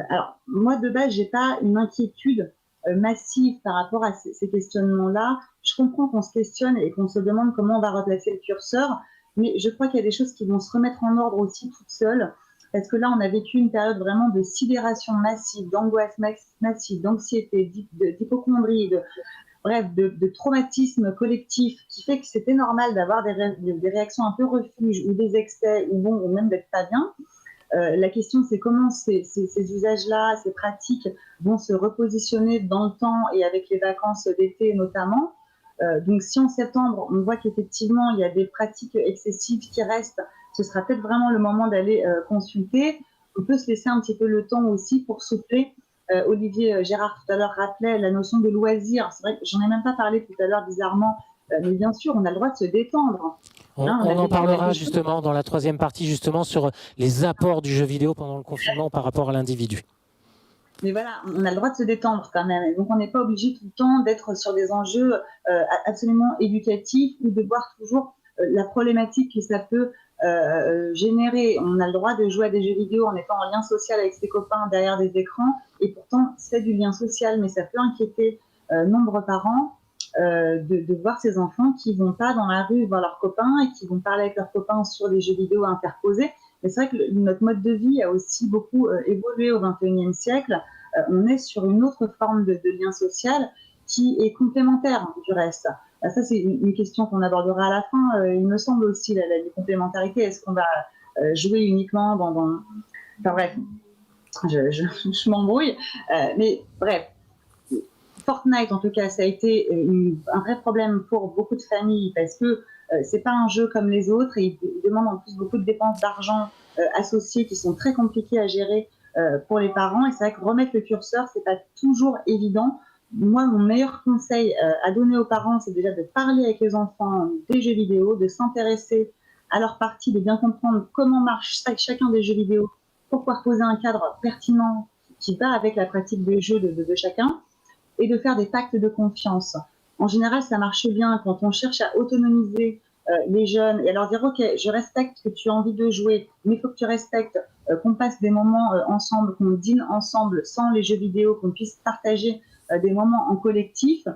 C: Alors, moi, de base, j'ai pas une inquiétude massive par rapport à ces questionnements-là. Je comprends qu'on se questionne et qu'on se demande comment on va replacer le curseur, mais je crois qu'il y a des choses qui vont se remettre en ordre aussi toutes seules, parce que là, on a vécu une période vraiment de sidération massive, d'angoisse massive, d'anxiété, d'hypocondrie, de traumatisme collectif, qui fait que c'était normal d'avoir des réactions un peu refuge ou des excès, ou même d'être pas bien. La question, c'est comment ces usages-là, ces pratiques vont se repositionner dans le temps et avec les vacances d'été notamment. Donc, si en septembre, on voit qu'effectivement, il y a des pratiques excessives qui restent, ce sera peut-être vraiment le moment d'aller consulter. On peut se laisser un petit peu le temps aussi pour souffler. Olivier Gérard tout à l'heure rappelait la notion de loisir. C'est vrai que j'en ai même pas parlé tout à l'heure bizarrement, mais bien sûr, on a le droit de se détendre.
A: On
C: Hein, on a
A: en
C: vu dans
A: parlera
C: la-
A: justement dans la troisième partie, justement, sur les apports du jeu vidéo pendant le confinement par rapport à l'individu.
C: Mais voilà, on a le droit de se détendre quand même. Et donc, on n'est pas obligé tout le temps d'être sur des enjeux absolument éducatifs ou de voir toujours la problématique que ça peut générer. On a le droit de jouer à des jeux vidéo en étant en lien social avec ses copains derrière des écrans. Et pourtant, c'est du lien social, mais ça peut inquiéter nombreux parents de voir ces enfants qui vont pas dans la rue voir leurs copains et qui vont parler avec leurs copains sur des jeux vidéo interposés. Mais c'est vrai que notre mode de vie a aussi beaucoup évolué au XXIe siècle. On est sur une autre forme de lien social qui est complémentaire du reste. Ça, c'est une question qu'on abordera à la fin. Il me semble aussi la complémentarité. Est-ce qu'on va jouer uniquement dans... Enfin bref, je m'embrouille. Mais bref, Fortnite, en tout cas, ça a été un vrai problème pour beaucoup de familles parce que c'est pas un jeu comme les autres et il demande en plus beaucoup de dépenses d'argent associées qui sont très compliquées à gérer pour les parents. Et c'est vrai que remettre le curseur, c'est pas toujours évident. Moi, mon meilleur conseil à donner aux parents, c'est déjà de parler avec les enfants des jeux vidéo, de s'intéresser à leur partie, de bien comprendre comment marche chacun des jeux vidéo pour pouvoir poser un cadre pertinent qui va avec la pratique des jeux de chacun et de faire des pactes de confiance. En général, ça marche bien quand on cherche à autonomiser les jeunes et à leur dire « Ok, je respecte que tu as envie de jouer, mais il faut que tu respectes qu'on passe des moments ensemble, qu'on dîne ensemble sans les jeux vidéo, qu'on puisse partager des moments en collectif. »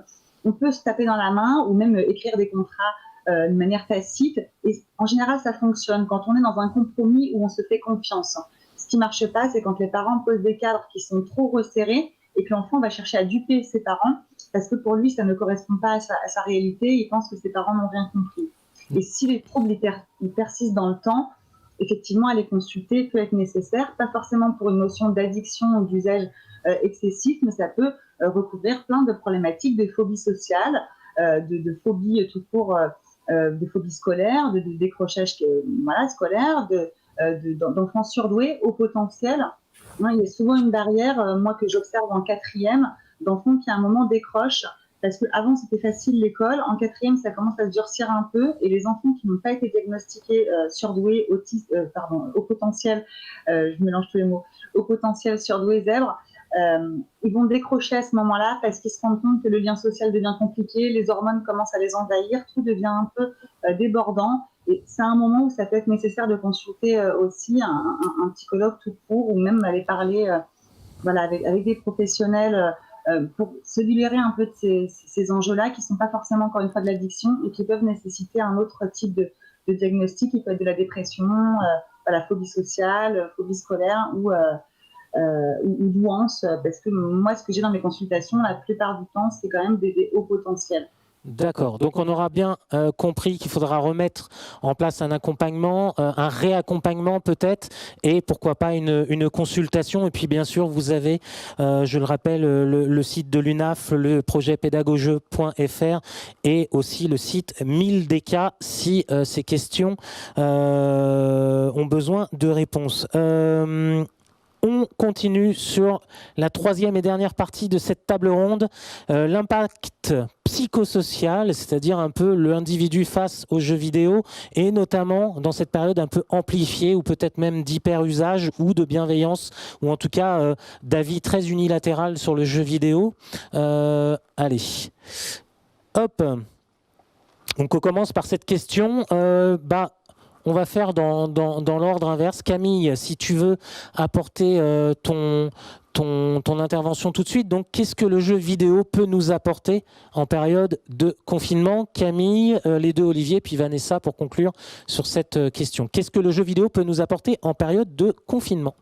C: On peut se taper dans la main ou même écrire des contrats de manière tacite. Et en général, ça fonctionne quand on est dans un compromis où on se fait confiance. Ce qui ne marche pas, c'est quand les parents posent des cadres qui sont trop resserrés et que l'enfant va chercher à duper ses parents parce que pour lui, ça ne correspond pas à sa réalité. Il pense que ses parents n'ont rien compris. Et si les troubles ils persistent dans le temps, effectivement, aller consulter peut être nécessaire, pas forcément pour une notion d'addiction ou d'usage excessif, mais ça peut recouvrir plein de problématiques de phobie sociale, de phobie tout court, de phobie scolaire, de décrochage scolaire, d'enfants surdoués au potentiel. Il y a souvent une barrière, moi que j'observe en quatrième, d'enfants qui à un moment décrochent, parce qu'avant c'était facile l'école, en quatrième ça commence à se durcir un peu, et les enfants qui n'ont pas été diagnostiqués surdoués, autistes, au potentiel, je mélange tous les mots, au potentiel surdoué zèbre, ils vont décrocher à ce moment-là parce qu'ils se rendent compte que le lien social devient compliqué, les hormones commencent à les envahir, tout devient un peu débordant. Et c'est un moment où ça peut être nécessaire de consulter aussi un psychologue tout court ou même aller parler avec des professionnels pour se libérer un peu de ces enjeux-là qui ne sont pas forcément encore une fois de l'addiction et qui peuvent nécessiter un autre type de diagnostic qui peut être de la dépression, la phobie sociale, phobie scolaire ou douance. Parce que moi, ce que j'ai dans mes consultations, la plupart du temps, c'est quand même des hauts potentiels.
A: D'accord, donc on aura bien compris qu'il faudra remettre en place un accompagnement, un réaccompagnement peut-être, et pourquoi pas une consultation. Et puis bien sûr, vous avez, je le rappelle, le site de l'UNAF, le projet pédagogeux.fr et aussi le site 1000DK si ces questions ont besoin de réponses. On continue sur la troisième et dernière partie de cette table ronde, l'impact psychosocial, c'est-à-dire un peu l'individu face aux jeux vidéo et notamment dans cette période un peu amplifiée ou peut-être même d'hyper-usage ou de bienveillance ou en tout cas d'avis très unilatéral sur le jeu vidéo. Allez, hop. Donc on commence par cette question. On va faire dans l'ordre inverse. Camille, si tu veux apporter ton intervention tout de suite. Donc, qu'est-ce que le jeu vidéo peut nous apporter en période de confinement? Camille, les deux Olivier, puis Vanessa pour conclure sur cette question. Qu'est-ce que le jeu vidéo peut nous apporter en période de confinement?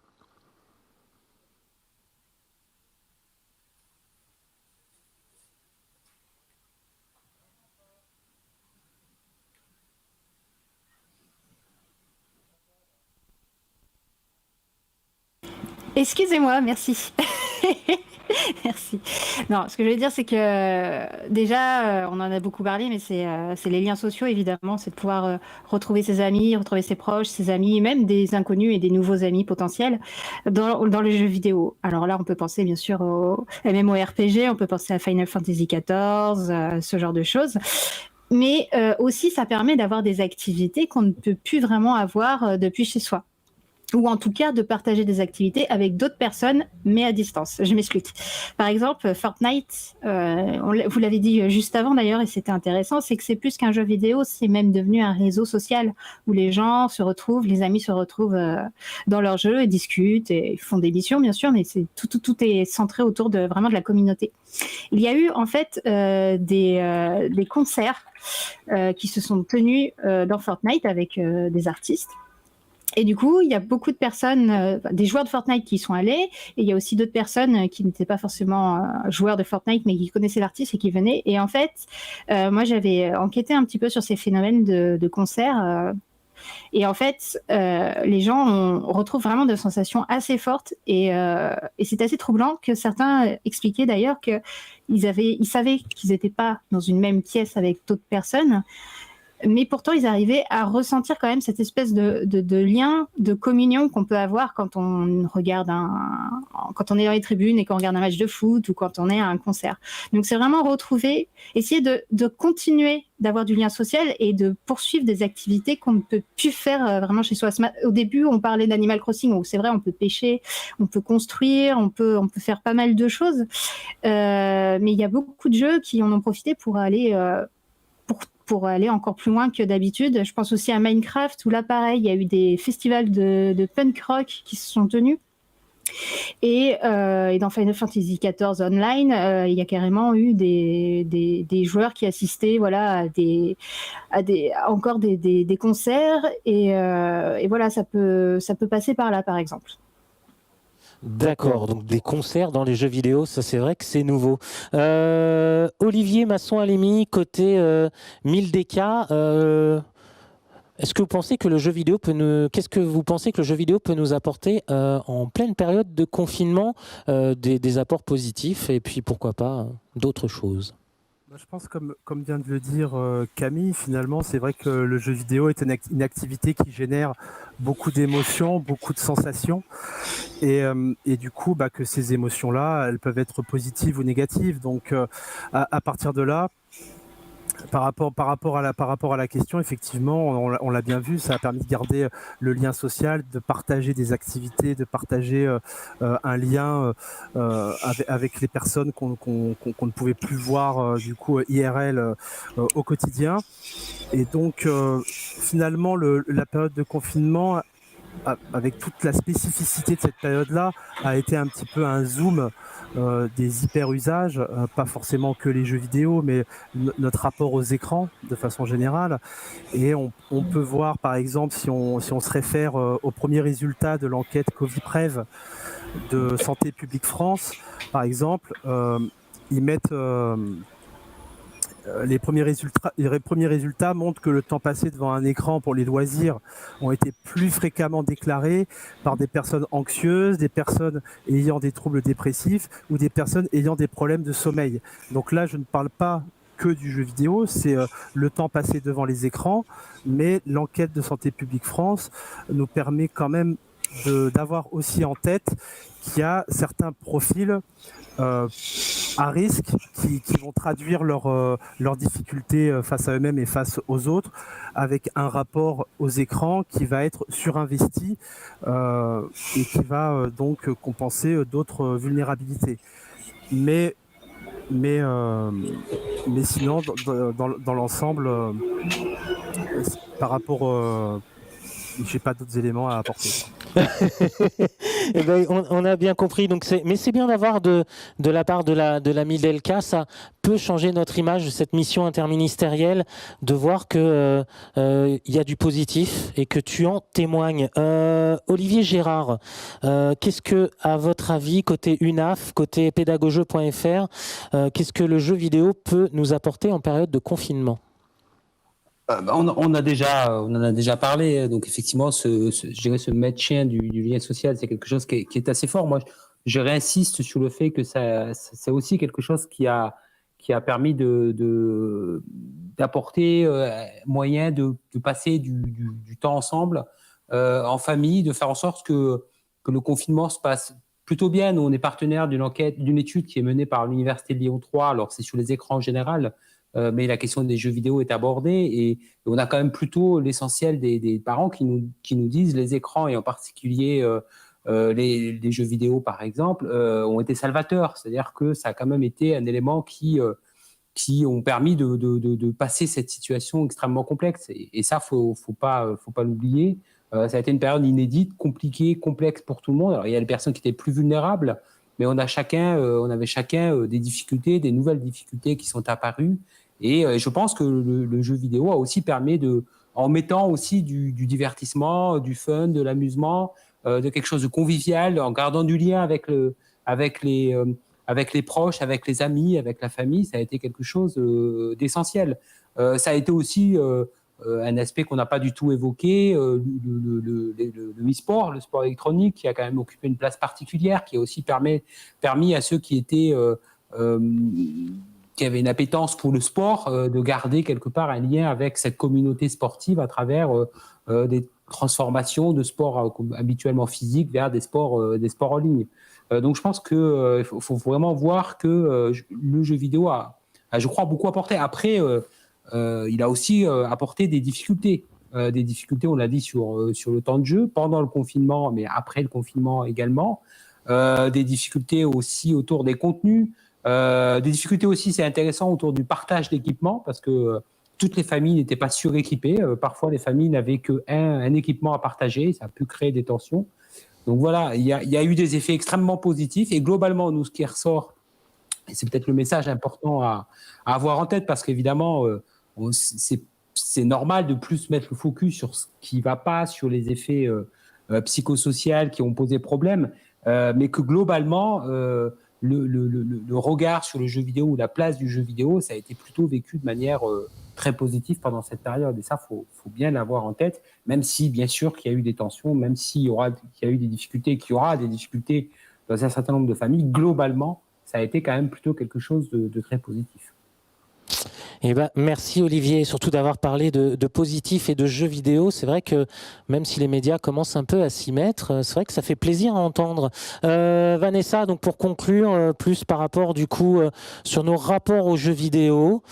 B: Excusez-moi, merci. Merci. Non, ce que je veux dire, c'est que déjà, on en a beaucoup parlé, mais c'est les liens sociaux, évidemment. C'est de pouvoir retrouver ses amis, retrouver ses proches, ses amis, même des inconnus et des nouveaux amis potentiels dans le jeu vidéo. Alors là, on peut penser bien sûr au MMORPG, on peut penser à Final Fantasy XIV, ce genre de choses. Mais aussi, ça permet d'avoir des activités qu'on ne peut plus vraiment avoir depuis chez soi. Ou en tout cas de partager des activités avec d'autres personnes, mais à distance. Je m'explique. Par exemple, Fortnite, vous l'avez dit juste avant d'ailleurs, et c'était intéressant, c'est que c'est plus qu'un jeu vidéo, c'est même devenu un réseau social où les gens se retrouvent, les amis se retrouvent dans leur jeu et discutent et font des missions, bien sûr, mais tout est centré autour de vraiment de la communauté. Il y a eu en fait des concerts qui se sont tenus dans Fortnite avec des artistes. Et du coup, il y a beaucoup de personnes, des joueurs de Fortnite qui y sont allés, et il y a aussi d'autres personnes qui n'étaient pas forcément joueurs de Fortnite, mais qui connaissaient l'artiste et qui venaient. Et en fait, moi, j'avais enquêté un petit peu sur ces phénomènes de concerts. Et en fait, les gens retrouvent vraiment des sensations assez fortes. Et c'est assez troublant que certains expliquaient d'ailleurs qu'ils savaient qu'ils n'étaient pas dans une même pièce avec d'autres personnes, mais pourtant, ils arrivaient à ressentir quand même cette espèce de lien, de communion qu'on peut avoir quand on regarde quand on est dans les tribunes et qu'on regarde un match de foot ou quand on est à un concert. Donc, c'est vraiment retrouver, essayer de continuer d'avoir du lien social et de poursuivre des activités qu'on ne peut plus faire vraiment chez soi. Au début, on parlait d'Animal Crossing, où c'est vrai, on peut pêcher, on peut construire, on peut faire pas mal de choses. Mais il y a beaucoup de jeux qui en ont profité pour aller pour aller encore plus loin que d'habitude. Je pense aussi à Minecraft, où là, pareil, il y a eu des festivals de punk rock qui se sont tenus. Et dans Final Fantasy XIV Online, il y a carrément eu des joueurs qui assistaient voilà, encore des concerts. Et voilà, ça peut passer par là, par exemple.
A: D'accord, donc des concerts dans les jeux vidéo, ça c'est vrai que c'est nouveau. Olivier Masson-Alimi, côté 1000DK, est-ce que vous pensez que le jeu vidéo qu'est-ce que vous pensez que le jeu vidéo peut nous apporter en pleine période de confinement, des apports positifs et puis pourquoi pas d'autres choses?
D: Je pense, comme vient de le dire Camille, finalement, c'est vrai que le jeu vidéo est une activité qui génère beaucoup d'émotions, beaucoup de sensations. Et du coup, que ces émotions-là, elles peuvent être positives ou négatives. Donc, à partir de là, par rapport à la question, effectivement, on l'a bien vu, ça a permis de garder le lien social, de partager des activités, de partager un lien avec les personnes qu'on ne pouvait plus voir du coup IRL au quotidien. Et donc, finalement, la période de confinement, avec toute la spécificité de cette période-là, a été un petit peu un zoom des hyper-usages, pas forcément que les jeux vidéo, mais notre rapport aux écrans de façon générale. Et on peut voir, par exemple, si on se réfère aux premiers résultats de l'enquête Coviprev de Santé publique France, par exemple, ils mettent... les premiers résultats montrent que le temps passé devant un écran pour les loisirs ont été plus fréquemment déclarés par des personnes anxieuses, des personnes ayant des troubles dépressifs ou des personnes ayant des problèmes de sommeil. Donc là, je ne parle pas que du jeu vidéo, c'est le temps passé devant les écrans, mais l'enquête de Santé publique France nous permet quand même d'avoir aussi en tête qu'il y a certains profils à risque qui vont traduire leurs difficultés face à eux-mêmes et face aux autres, avec un rapport aux écrans qui va être surinvesti et qui va donc compenser d'autres vulnérabilités. Mais sinon, dans l'ensemble, par rapport... j'ai pas d'autres éléments à apporter.
A: Eh ben, on a bien compris. Donc mais c'est bien d'avoir de la part de la 1000DK, ça peut changer notre image de cette mission interministérielle, de voir que y a du positif et que tu en témoignes. Olivier Gérard, qu'est-ce que, à votre avis, côté UNAF, côté pédagogeux.fr, qu'est-ce que le jeu vidéo peut nous apporter en période de confinement ?
E: On en a déjà parlé. Donc effectivement, je dirais ce maintien du lien social, c'est quelque chose qui est assez fort. Moi, je réinsiste sur le fait que c'est aussi quelque chose qui a permis d'apporter moyen de passer du temps ensemble en famille, de faire en sorte que le confinement se passe plutôt bien. Nous, on est partenaire d'une étude qui est menée par l'Université de Lyon 3. Alors, c'est sur les écrans en général. mais la question des jeux vidéo est abordée et on a quand même plutôt l'essentiel des parents qui nous disent les écrans et en particulier les jeux vidéo par exemple ont été salvateurs, c'est-à-dire que ça a quand même été un élément qui ont permis de passer cette situation extrêmement complexe et ça faut pas l'oublier. Ça a été une période inédite, compliquée, complexe pour tout le monde. Alors il y a des personnes qui étaient plus vulnérables, mais on avait chacun des difficultés, des nouvelles difficultés qui sont apparues. Et je pense que le jeu vidéo a aussi permis en mettant aussi du divertissement, du fun, de l'amusement, de quelque chose de convivial, en gardant du lien avec les proches, avec les amis, avec la famille, ça a été quelque chose d'essentiel. Ça a été aussi un aspect qu'on n'a pas du tout évoqué, le e-sport, le sport électronique, qui a quand même occupé une place particulière, qui a aussi permis à ceux qui avaient une appétence pour le sport de garder quelque part un lien avec cette communauté sportive à travers des transformations de sports habituellement physiques vers des sports en ligne. Donc je pense qu'il faut vraiment voir que le jeu vidéo a, je crois, beaucoup apporté. Après, il a aussi apporté des difficultés. On l'a dit, sur le temps de jeu, pendant le confinement, mais après le confinement également. Des difficultés aussi autour des contenus. Des difficultés aussi, c'est intéressant, autour du partage d'équipements, parce que toutes les familles n'étaient pas suréquipées. Parfois, les familles n'avaient qu'un équipement à partager. Ça a pu créer des tensions. Donc voilà, il y a eu des effets extrêmement positifs. Et globalement, nous, ce qui ressort, et c'est peut-être le message important à avoir en tête, parce qu'évidemment, c'est normal de plus mettre le focus sur ce qui ne va pas, sur les effets psychosociaux qui ont posé problème, mais que globalement, le regard sur le jeu vidéo ou la place du jeu vidéo, ça a été plutôt vécu de manière très positive pendant cette période. Et ça, faut bien l'avoir en tête, même si, bien sûr, qu'il y a eu des tensions, même qu'il y a eu des difficultés, qu'il y aura des difficultés dans un certain nombre de familles, globalement, ça a été quand même plutôt quelque chose de très positif.
A: Eh ben, merci Olivier, surtout d'avoir parlé de positif et de jeux vidéo. C'est vrai que même si les médias commencent un peu à s'y mettre, c'est vrai que ça fait plaisir à entendre. Vanessa, donc pour conclure, plus par rapport du coup sur nos rapports aux jeux vidéo,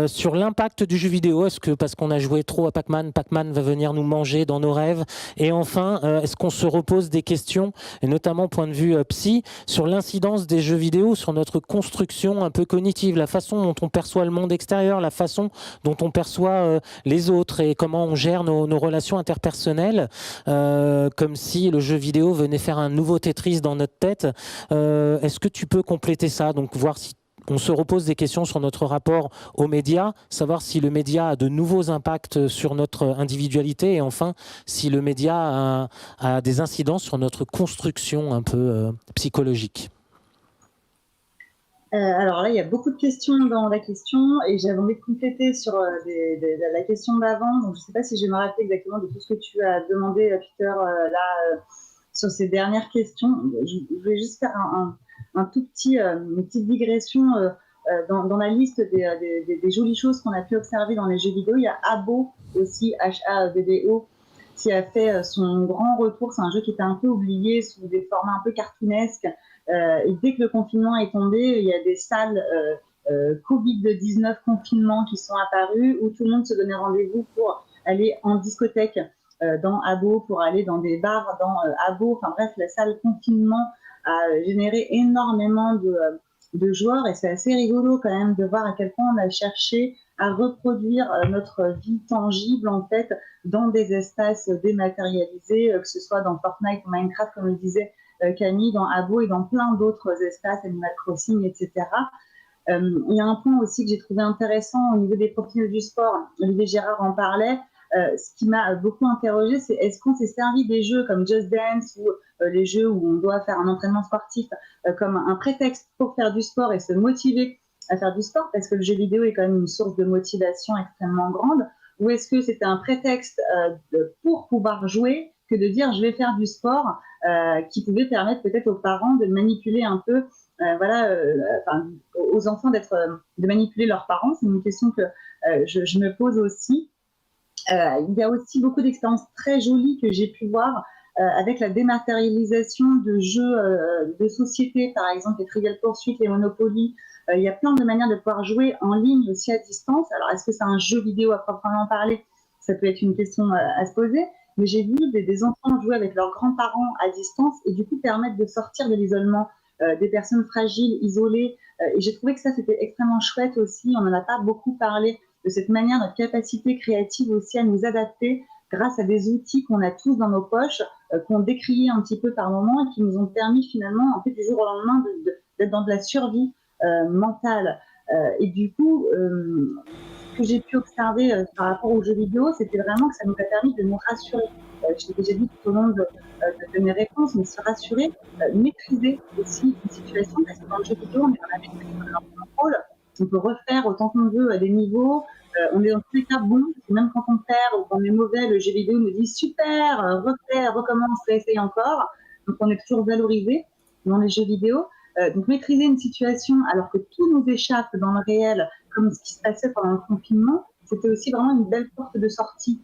A: sur l'impact du jeu vidéo, est-ce que parce qu'on a joué trop à Pac-Man va venir nous manger dans nos rêves? Et enfin, est-ce qu'on se repose des questions, et notamment point de vue psy, sur l'incidence des jeux vidéo sur notre construction un peu cognitive, la façon dont on perçoit le monde extérieur, la façon dont on perçoit les autres et comment on gère nos relations interpersonnelles, comme si le jeu vidéo venait faire un nouveau Tetris dans notre tête. Est-ce que tu peux compléter ça, donc voir si on se repose des questions sur notre rapport aux médias, savoir si le média a de nouveaux impacts sur notre individualité et enfin si le média a des incidences sur notre construction un peu psychologique.
C: Alors là, il y a beaucoup de questions dans la question et j'avais envie de compléter sur la question d'avant. Donc, je ne sais pas si je vais me rappeler exactement de tout ce que tu as demandé, Peter, sur ces dernières questions. Je vais juste faire une petite digression. Dans la liste des jolies choses qu'on a pu observer dans les jeux vidéo, il y a Habbo aussi, H-A-B-B-O, qui a fait son grand retour. C'est un jeu qui était un peu oublié sous des formats un peu cartoonesques. Et dès que le confinement est tombé, il y a des salles Covid-19 confinement qui sont apparues où tout le monde se donnait rendez-vous pour aller en discothèque dans Habbo, pour aller dans des bars dans Habbo. Enfin bref, la salle confinement a généré énormément de joueurs et c'est assez rigolo quand même de voir à quel point on a cherché à reproduire notre vie tangible en fait dans des espaces dématérialisés, que ce soit dans Fortnite ou Minecraft comme le disait Camille, dans Habbo et dans plein d'autres espaces, Animal Crossing, etc. Il y a un point aussi que j'ai trouvé intéressant au niveau des profils du sport. Olivier Gérard en parlait. Ce qui m'a beaucoup interrogée, c'est est-ce qu'on s'est servi des jeux comme Just Dance ou les jeux où on doit faire un entraînement sportif comme un prétexte pour faire du sport et se motiver à faire du sport, parce que le jeu vidéo est quand même une source de motivation extrêmement grande, ou est-ce que c'était un prétexte pour pouvoir jouer que de dire je vais faire du sport, qui pouvait permettre peut-être aux parents de manipuler un peu, aux enfants de manipuler leurs parents. C'est une question que je me pose aussi. Il y a aussi beaucoup d'expériences très jolies que j'ai pu voir avec la dématérialisation de jeux de société, par exemple les Trivial Pursuit, les Monopoly, il y a plein de manières de pouvoir jouer en ligne aussi à distance. Alors, est-ce que c'est un jeu vidéo à proprement parler? Ça peut être une question à se poser. Mais j'ai vu des enfants jouer avec leurs grands-parents à distance et du coup permettre de sortir de l'isolement des personnes fragiles, isolées. Et j'ai trouvé que ça, c'était extrêmement chouette aussi. On n'en a pas beaucoup parlé de cette manière, notre capacité créative aussi à nous adapter grâce à des outils qu'on a tous dans nos poches, qu'on décriait un petit peu par moment et qui nous ont permis finalement, en fait, du jour au lendemain, d'être dans de la survie mentale. Et du coup, ce que j'ai pu observer par rapport aux jeux vidéo, c'était vraiment que ça nous a permis de nous rassurer. Je l'ai déjà dit tout au long de mes réponses, mais se rassurer, maîtriser aussi une situation, parce que dans le jeu vidéo, on est dans la maîtrise, on est dans le contrôle, on peut refaire autant qu'on veut des niveaux, on est dans tous les cas bon, même quand on perd ou quand on est mauvais, le jeu vidéo nous dit super, refais, recommence, réessaye encore, donc on est toujours valorisé dans les jeux vidéo. Donc maîtriser une situation alors que tout nous échappe dans le réel, comme ce qui se passait pendant le confinement, c'était aussi vraiment une belle porte de sortie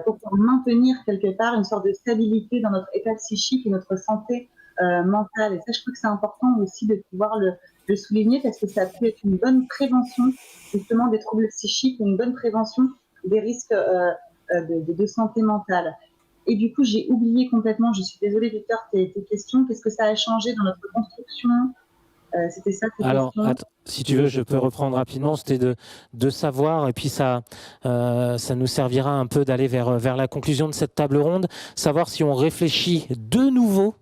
C: pour pouvoir maintenir quelque part une sorte de stabilité dans notre état psychique et notre santé mentale. Et ça, je trouve que c'est important aussi de pouvoir le souligner parce que ça peut être une bonne prévention justement des troubles psychiques, une bonne prévention des risques de santé mentale. Et du coup, j'ai oublié complètement, je suis désolée Victor, tes questions. Qu'est-ce que ça a changé dans notre construction? C'était ça tes questions.
A: Attends, si tu veux, je peux reprendre rapidement. C'était de savoir, et puis ça nous servira un peu d'aller vers la conclusion de cette table ronde, savoir si on réfléchit de nouveau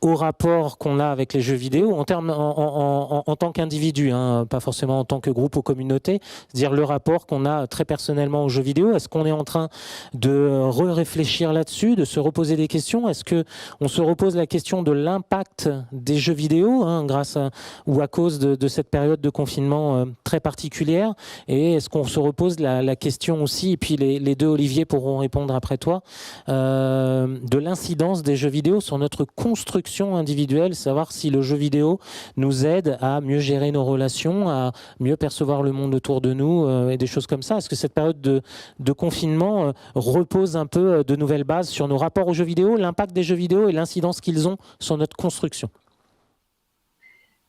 A: au rapport qu'on a avec les jeux vidéo en tant qu'individu, hein, pas forcément en tant que groupe ou communauté, c'est-à-dire le rapport qu'on a très personnellement aux jeux vidéo. Est-ce qu'on est en train de réfléchir là-dessus, de se reposer des questions? Est-ce qu'on se repose la question de l'impact des jeux vidéo grâce ou à cause de cette période de confinement très particulière? Et est-ce qu'on se repose la question aussi, et puis les deux Olivier pourront répondre après toi, de l'incidence des jeux vidéo sur notre construction individuelle, savoir si le jeu vidéo nous aide à mieux gérer nos relations, à mieux percevoir le monde autour de nous et des choses comme ça. Est-ce que cette période de confinement repose un peu de nouvelles bases sur nos rapports aux jeux vidéo, l'impact des jeux vidéo et l'incidence qu'ils ont sur notre construction?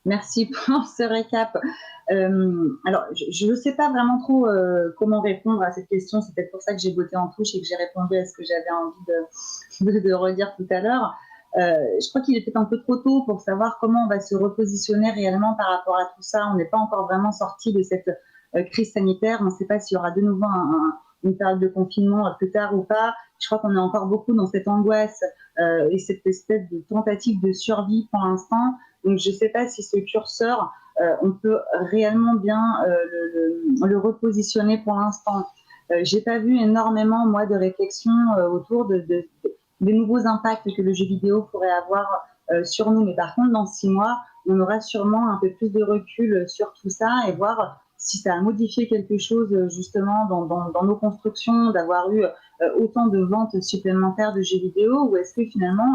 C: Merci pour ce récap. Alors, je ne sais pas vraiment trop comment répondre à cette question. C'est peut-être pour ça que j'ai botté en touche et que j'ai répondu à ce que j'avais envie de redire tout à l'heure. Je crois qu'il est peut-être un peu trop tôt pour savoir comment on va se repositionner réellement par rapport à tout ça. On n'est pas encore vraiment sorti de cette crise sanitaire. On ne sait pas s'il y aura de nouveau une période de confinement plus tard ou pas. Je crois qu'on est encore beaucoup dans cette angoisse et cette espèce de tentative de survie pour l'instant. Donc, je ne sais pas si ce curseur, on peut réellement bien le repositionner pour l'instant. Je n'ai pas vu énormément, moi, de réflexion autour des nouveaux impacts que le jeu vidéo pourrait avoir sur nous. Mais par contre, dans 6 mois, on aura sûrement un peu plus de recul sur tout ça et voir si ça a modifié quelque chose justement dans nos constructions, d'avoir eu autant de ventes supplémentaires de jeux vidéo, ou est-ce que finalement,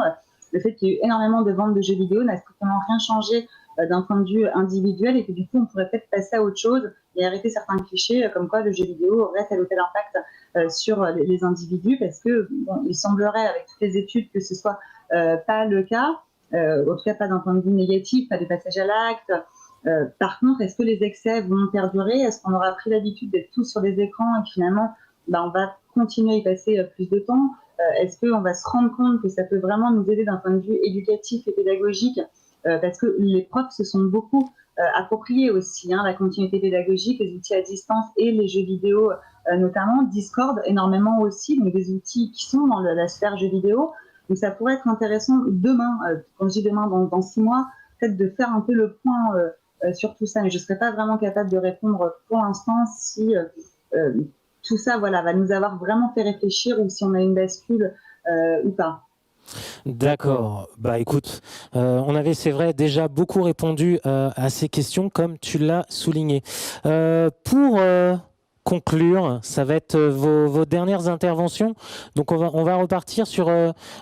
C: le fait qu'il y ait eu énormément de ventes de jeux vidéo n'a strictement rien changé d'un point de vue individuel et que du coup, on pourrait peut-être passer à autre chose et arrêter certains clichés comme quoi le jeu vidéo aurait tel ou tel impact sur les individus, parce que bon, il semblerait avec toutes les études que ce soit pas le cas, en tout cas pas d'un point de vue négatif, pas de passage à l'acte. Par contre, est-ce que les excès vont perdurer? Est-ce qu'on aura pris l'habitude d'être tous sur des écrans et que finalement on va continuer à y passer plus de temps? Est-ce qu'on va se rendre compte que ça peut vraiment nous aider d'un point de vue éducatif et pédagogique? Parce que les profs se sont beaucoup appropriés aussi la continuité pédagogique, les outils à distance et les jeux vidéo notamment. Discord énormément aussi, donc des outils qui sont dans la sphère jeux vidéo. Donc ça pourrait être intéressant demain, quand je dis demain, dans 6 mois, peut-être de faire un peu le point sur tout ça. Mais je ne serais pas vraiment capable de répondre pour l'instant si tout ça va nous avoir vraiment fait réfléchir ou si on a une bascule ou pas.
A: D'accord. Bah écoute, on avait, c'est vrai, déjà beaucoup répondu à ces questions, comme tu l'as souligné. Pour conclure, ça va être vos dernières interventions. Donc on va repartir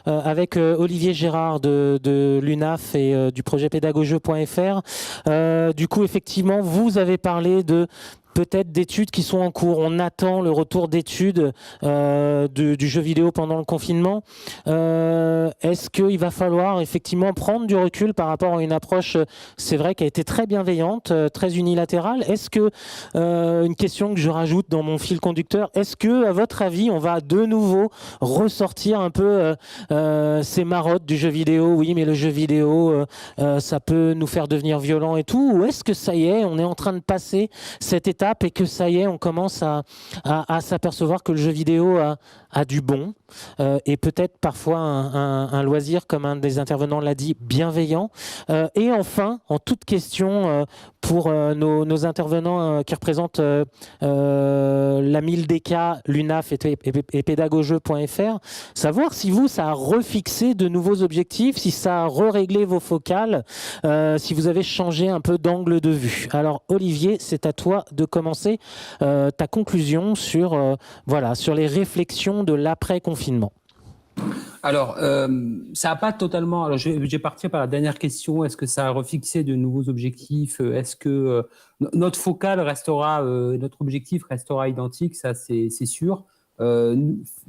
A: avec Olivier Gérard de l'UNAF et du projet pédagogeux.fr. Du coup, effectivement, vous avez parlé de peut-être d'études qui sont en cours. On attend le retour d'études du jeu vidéo pendant le confinement. Est-ce qu'il va falloir effectivement prendre du recul par rapport à une approche, c'est vrai, qui a été très bienveillante, très unilatérale? Est-ce que, une question que je rajoute dans mon fil conducteur, est-ce que, à votre avis, on va de nouveau ressortir un peu ces marottes du jeu vidéo? Oui, mais le jeu vidéo, ça peut nous faire devenir violents et tout. Ou est-ce que ça y est, on est en train de passer cette étape et que ça y est, on commence à s'apercevoir que le jeu vidéo a du bon et peut-être parfois un loisir, comme un des intervenants l'a dit, bienveillant. Et enfin, en toute question, pour nos intervenants qui représentent la 1000DK, l'UNAF et pédagogeux.fr, savoir si vous, ça a refixé de nouveaux objectifs, si ça a réglé vos focales, si vous avez changé un peu d'angle de vue. Alors Olivier, c'est à toi de commencer ta conclusion sur les réflexions de l'après-confinement.
E: Alors, ça n'a pas totalement. Alors, je vais partir par la dernière question. Est-ce que ça a refixé de nouveaux objectifs? Est-ce que notre focale restera, notre objectif restera identique? Ça, c'est sûr.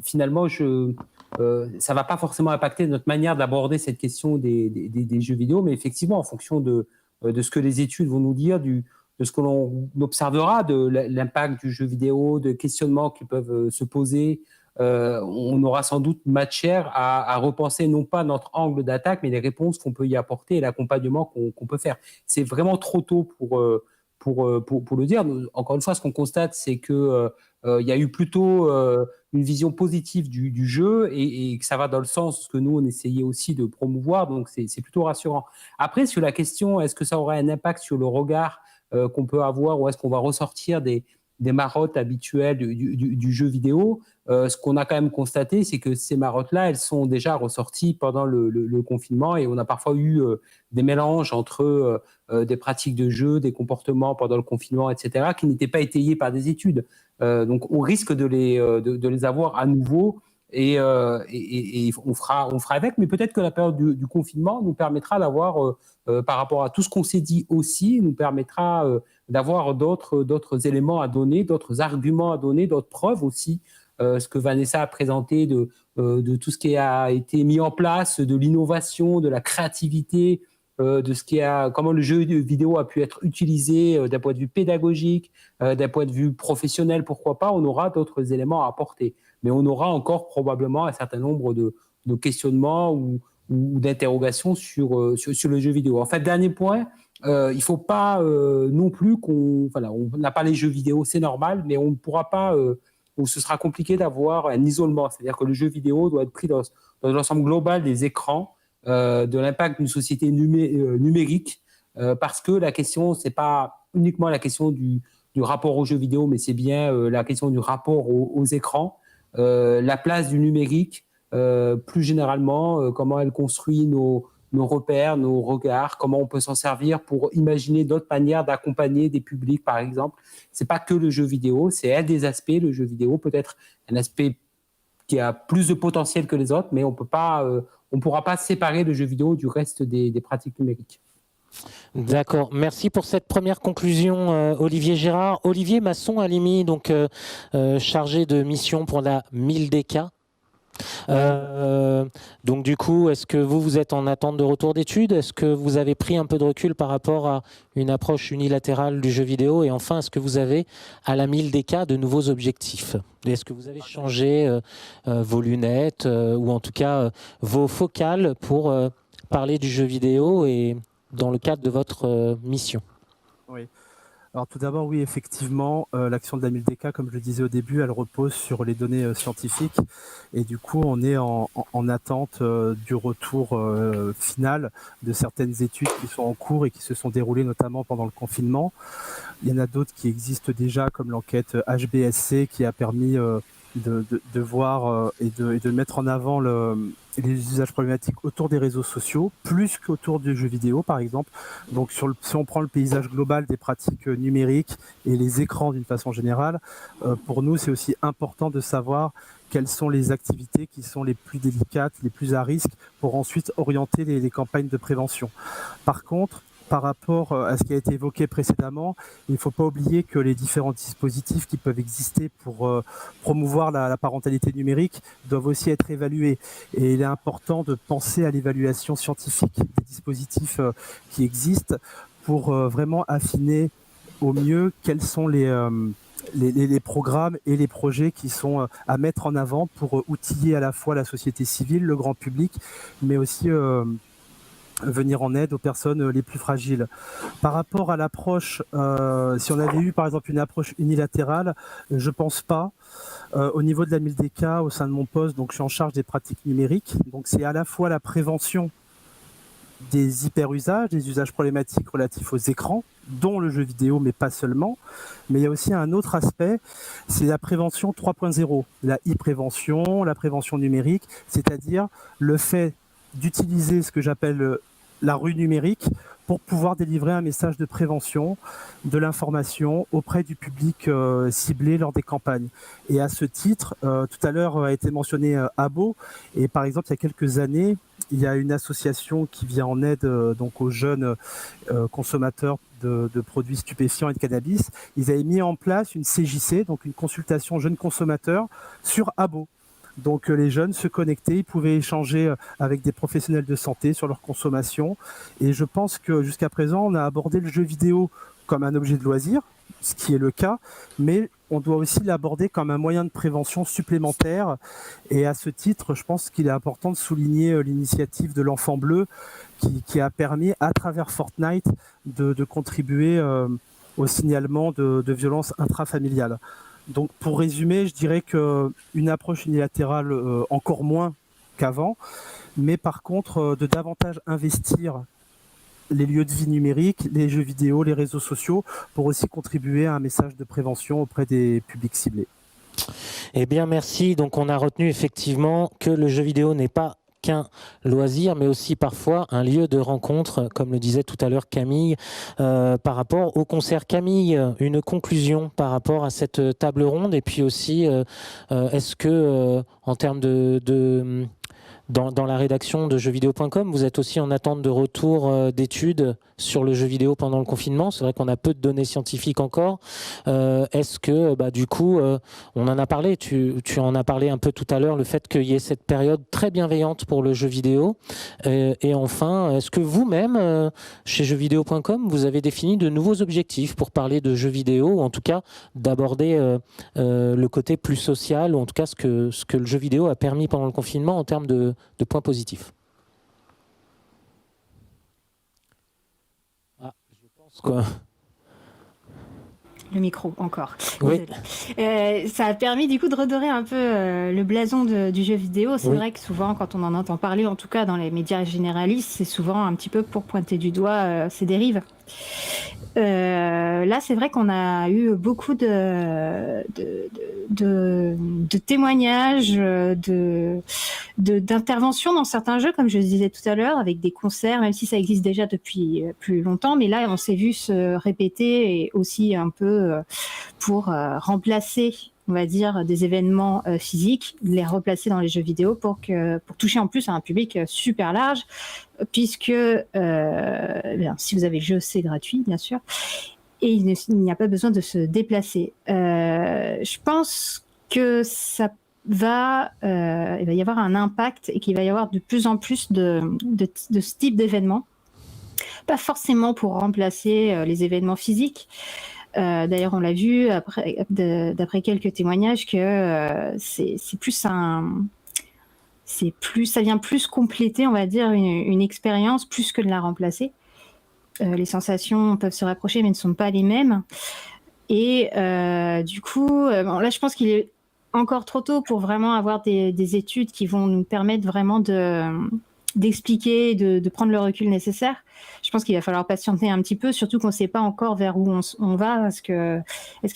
E: Finalement, ça ne va pas forcément impacter notre manière d'aborder cette question des jeux vidéo, mais effectivement, en fonction de ce que les études vont nous dire, de ce que l'on observera, de l'impact du jeu vidéo, de questionnements qui peuvent se poser. On aura sans doute matière à repenser non pas notre angle d'attaque, mais les réponses qu'on peut y apporter et l'accompagnement qu'on peut faire. C'est vraiment trop tôt pour le dire. Encore une fois, ce qu'on constate, c'est que il y a eu plutôt une vision positive du jeu et que ça va dans le sens que nous, on essayait aussi de promouvoir. Donc, c'est plutôt rassurant. Après, sur la question, est-ce que ça aura un impact sur le regard qu'on peut avoir ou est-ce qu'on va ressortir des marottes habituelles du jeu vidéo? Ce qu'on a quand même constaté, c'est que ces marottes-là, elles sont déjà ressorties pendant le confinement et on a parfois eu des mélanges entre des pratiques de jeu, des comportements pendant le confinement, etc., qui n'étaient pas étayés par des études. Donc, on risque de les avoir à nouveau et on fera avec. Mais peut-être que la période du confinement nous permettra d'avoir, par rapport à tout ce qu'on s'est dit aussi, nous permettra d'avoir d'autres éléments à donner, d'autres arguments à donner, d'autres preuves aussi. Ce que Vanessa a présenté de tout ce qui a été mis en place, de l'innovation, de la créativité, de comment le jeu vidéo a pu être utilisé d'un point de vue pédagogique, d'un point de vue professionnel, pourquoi pas, on aura d'autres éléments à apporter. Mais on aura encore probablement un certain nombre de questionnements ou d'interrogations sur le jeu vidéo. En fait, dernier point, il ne faut pas non plus on n'a pas les jeux vidéo, c'est normal, mais on ne pourra pas... où ce sera compliqué d'avoir un isolement. C'est-à-dire que le jeu vidéo doit être pris dans l'ensemble global des écrans, de l'impact d'une société numérique, parce que la question, ce n'est pas uniquement la question du rapport aux jeux vidéo, mais c'est bien la question du rapport aux écrans, la place du numérique, plus généralement, comment elle construit nos repères, nos regards, comment on peut s'en servir pour imaginer d'autres manières d'accompagner des publics, par exemple. C'est pas que le jeu vidéo, c'est un des aspects, le jeu vidéo, peut-être un aspect qui a plus de potentiel que les autres, mais on pourra pas séparer le jeu vidéo du reste des pratiques numériques.
A: D'accord, merci pour cette première conclusion, Olivier Gérard. Olivier Masson-Halimi, donc chargé de mission pour la 1000DK. Donc du coup, est-ce que vous êtes en attente de retour d'études? Est-ce que vous avez pris un peu de recul par rapport à une approche unilatérale du jeu vidéo? Et enfin, est-ce que vous avez à la 1000DK de nouveaux objectifs? Est-ce que vous avez changé vos lunettes ou en tout cas vos focales pour parler du jeu vidéo et dans le cadre de votre mission?
D: Oui. Alors tout d'abord, oui, effectivement, l'action de la 1000DK, comme je le disais au début, elle repose sur les données scientifiques et du coup, on est en attente du retour final de certaines études qui sont en cours et qui se sont déroulées notamment pendant le confinement. Il y en a d'autres qui existent déjà, comme l'enquête HBSC qui a permis de voir et de mettre en avant les usages problématiques autour des réseaux sociaux, plus qu'autour du jeu vidéo, par exemple. Donc, si on prend le paysage global des pratiques numériques et les écrans d'une façon générale, pour nous, c'est aussi important de savoir quelles sont les activités qui sont les plus délicates, les plus à risque, pour ensuite orienter les campagnes de prévention. Par contre, par rapport à ce qui a été évoqué précédemment, il ne faut pas oublier que les différents dispositifs qui peuvent exister pour promouvoir la parentalité numérique doivent aussi être évalués. Et il est important de penser à l'évaluation scientifique des dispositifs qui existent pour vraiment affiner au mieux quels sont les programmes et les projets qui sont à mettre en avant pour outiller à la fois la société civile, le grand public, mais aussi venir en aide aux personnes les plus fragiles. Par rapport à l'approche, si on avait eu par exemple une approche unilatérale, je pense pas. Au niveau de la MILDECA, au sein de mon poste, donc je suis en charge des pratiques numériques. Donc c'est à la fois la prévention des hyper-usages, des usages problématiques relatifs aux écrans, dont le jeu vidéo, mais pas seulement. Mais il y a aussi un autre aspect, c'est la prévention 3.0, la e-prévention, la prévention numérique, c'est-à-dire le fait d'utiliser ce que j'appelle la rue numérique pour pouvoir délivrer un message de prévention, de l'information auprès du public ciblé lors des campagnes. Et à ce titre, tout à l'heure a été mentionné Abo, et par exemple il y a quelques années, il y a une association qui vient en aide donc aux jeunes consommateurs de produits stupéfiants et de cannabis. Ils avaient mis en place une CJC, donc une consultation jeunes consommateurs sur Abo. Donc les jeunes se connectaient, ils pouvaient échanger avec des professionnels de santé sur leur consommation. Et je pense que jusqu'à présent, on a abordé le jeu vidéo comme un objet de loisir, ce qui est le cas, mais on doit aussi l'aborder comme un moyen de prévention supplémentaire. Et à ce titre, je pense qu'il est important de souligner l'initiative de l'Enfant Bleu qui a permis, à travers Fortnite, de contribuer au signalement de violences intrafamiliales. Donc pour résumer, je dirais qu'une approche unilatérale encore moins qu'avant, mais par contre de davantage investir les lieux de vie numériques, les jeux vidéo, les réseaux sociaux, pour aussi contribuer à un message de prévention auprès des publics ciblés.
A: Eh bien merci, donc on a retenu effectivement que le jeu vidéo n'est pas qu'un loisir, mais aussi parfois un lieu de rencontre, comme le disait tout à l'heure Camille, par rapport au concert. Camille, une conclusion par rapport à cette table ronde, et puis aussi, est-ce que en termes dans la rédaction de jeuxvideo.com, vous êtes aussi en attente de retour d'études sur le jeu vidéo pendant le confinement? C'est vrai qu'on a peu de données scientifiques encore. Est-ce que, du coup, on en a parlé, tu en as parlé un peu tout à l'heure, le fait qu'il y ait cette période très bienveillante pour le jeu vidéo. Et enfin, est-ce que vous-même, chez jeuxvideo.com, vous avez défini de nouveaux objectifs pour parler de jeux vidéo, ou en tout cas d'aborder le côté plus social, ou en tout cas ce que le jeu vidéo a permis pendant le confinement en termes de points positifs? Ah, je pense quoi.
B: Le micro, encore.
A: Oui.
B: Ça a permis du coup de redorer un peu le blason du jeu vidéo. C'est vrai que souvent, quand on en entend parler, en tout cas dans les médias généralistes, c'est souvent un petit peu pour pointer du doigt ses dérives. Là, c'est vrai qu'on a eu beaucoup de témoignages, d'interventions dans certains jeux, comme je le disais tout à l'heure, avec des concerts, même si ça existe déjà depuis plus longtemps. Mais là, on s'est vu se répéter, et aussi un peu pour remplacer, on va dire, des événements physiques, les replacer dans les jeux vidéo pour toucher en plus à un public super large, puisque si vous avez le jeu, c'est gratuit, bien sûr, et il n'y a pas besoin de se déplacer. Je pense que il va y avoir un impact, et qu'il va y avoir de plus en plus de ce type d'événements, pas forcément pour remplacer les événements physiques. D'ailleurs, on l'a vu d'après quelques témoignages que ça vient plus compléter, on va dire, une expérience plus que de la remplacer. Les sensations peuvent se rapprocher, mais ne sont pas les mêmes. Et du coup, là, je pense qu'il est encore trop tôt pour vraiment avoir des études qui vont nous permettre vraiment d'expliquer, de prendre le recul nécessaire. Je pense qu'il va falloir patienter un petit peu, surtout qu'on ne sait pas encore vers où on va. Est-ce qu'il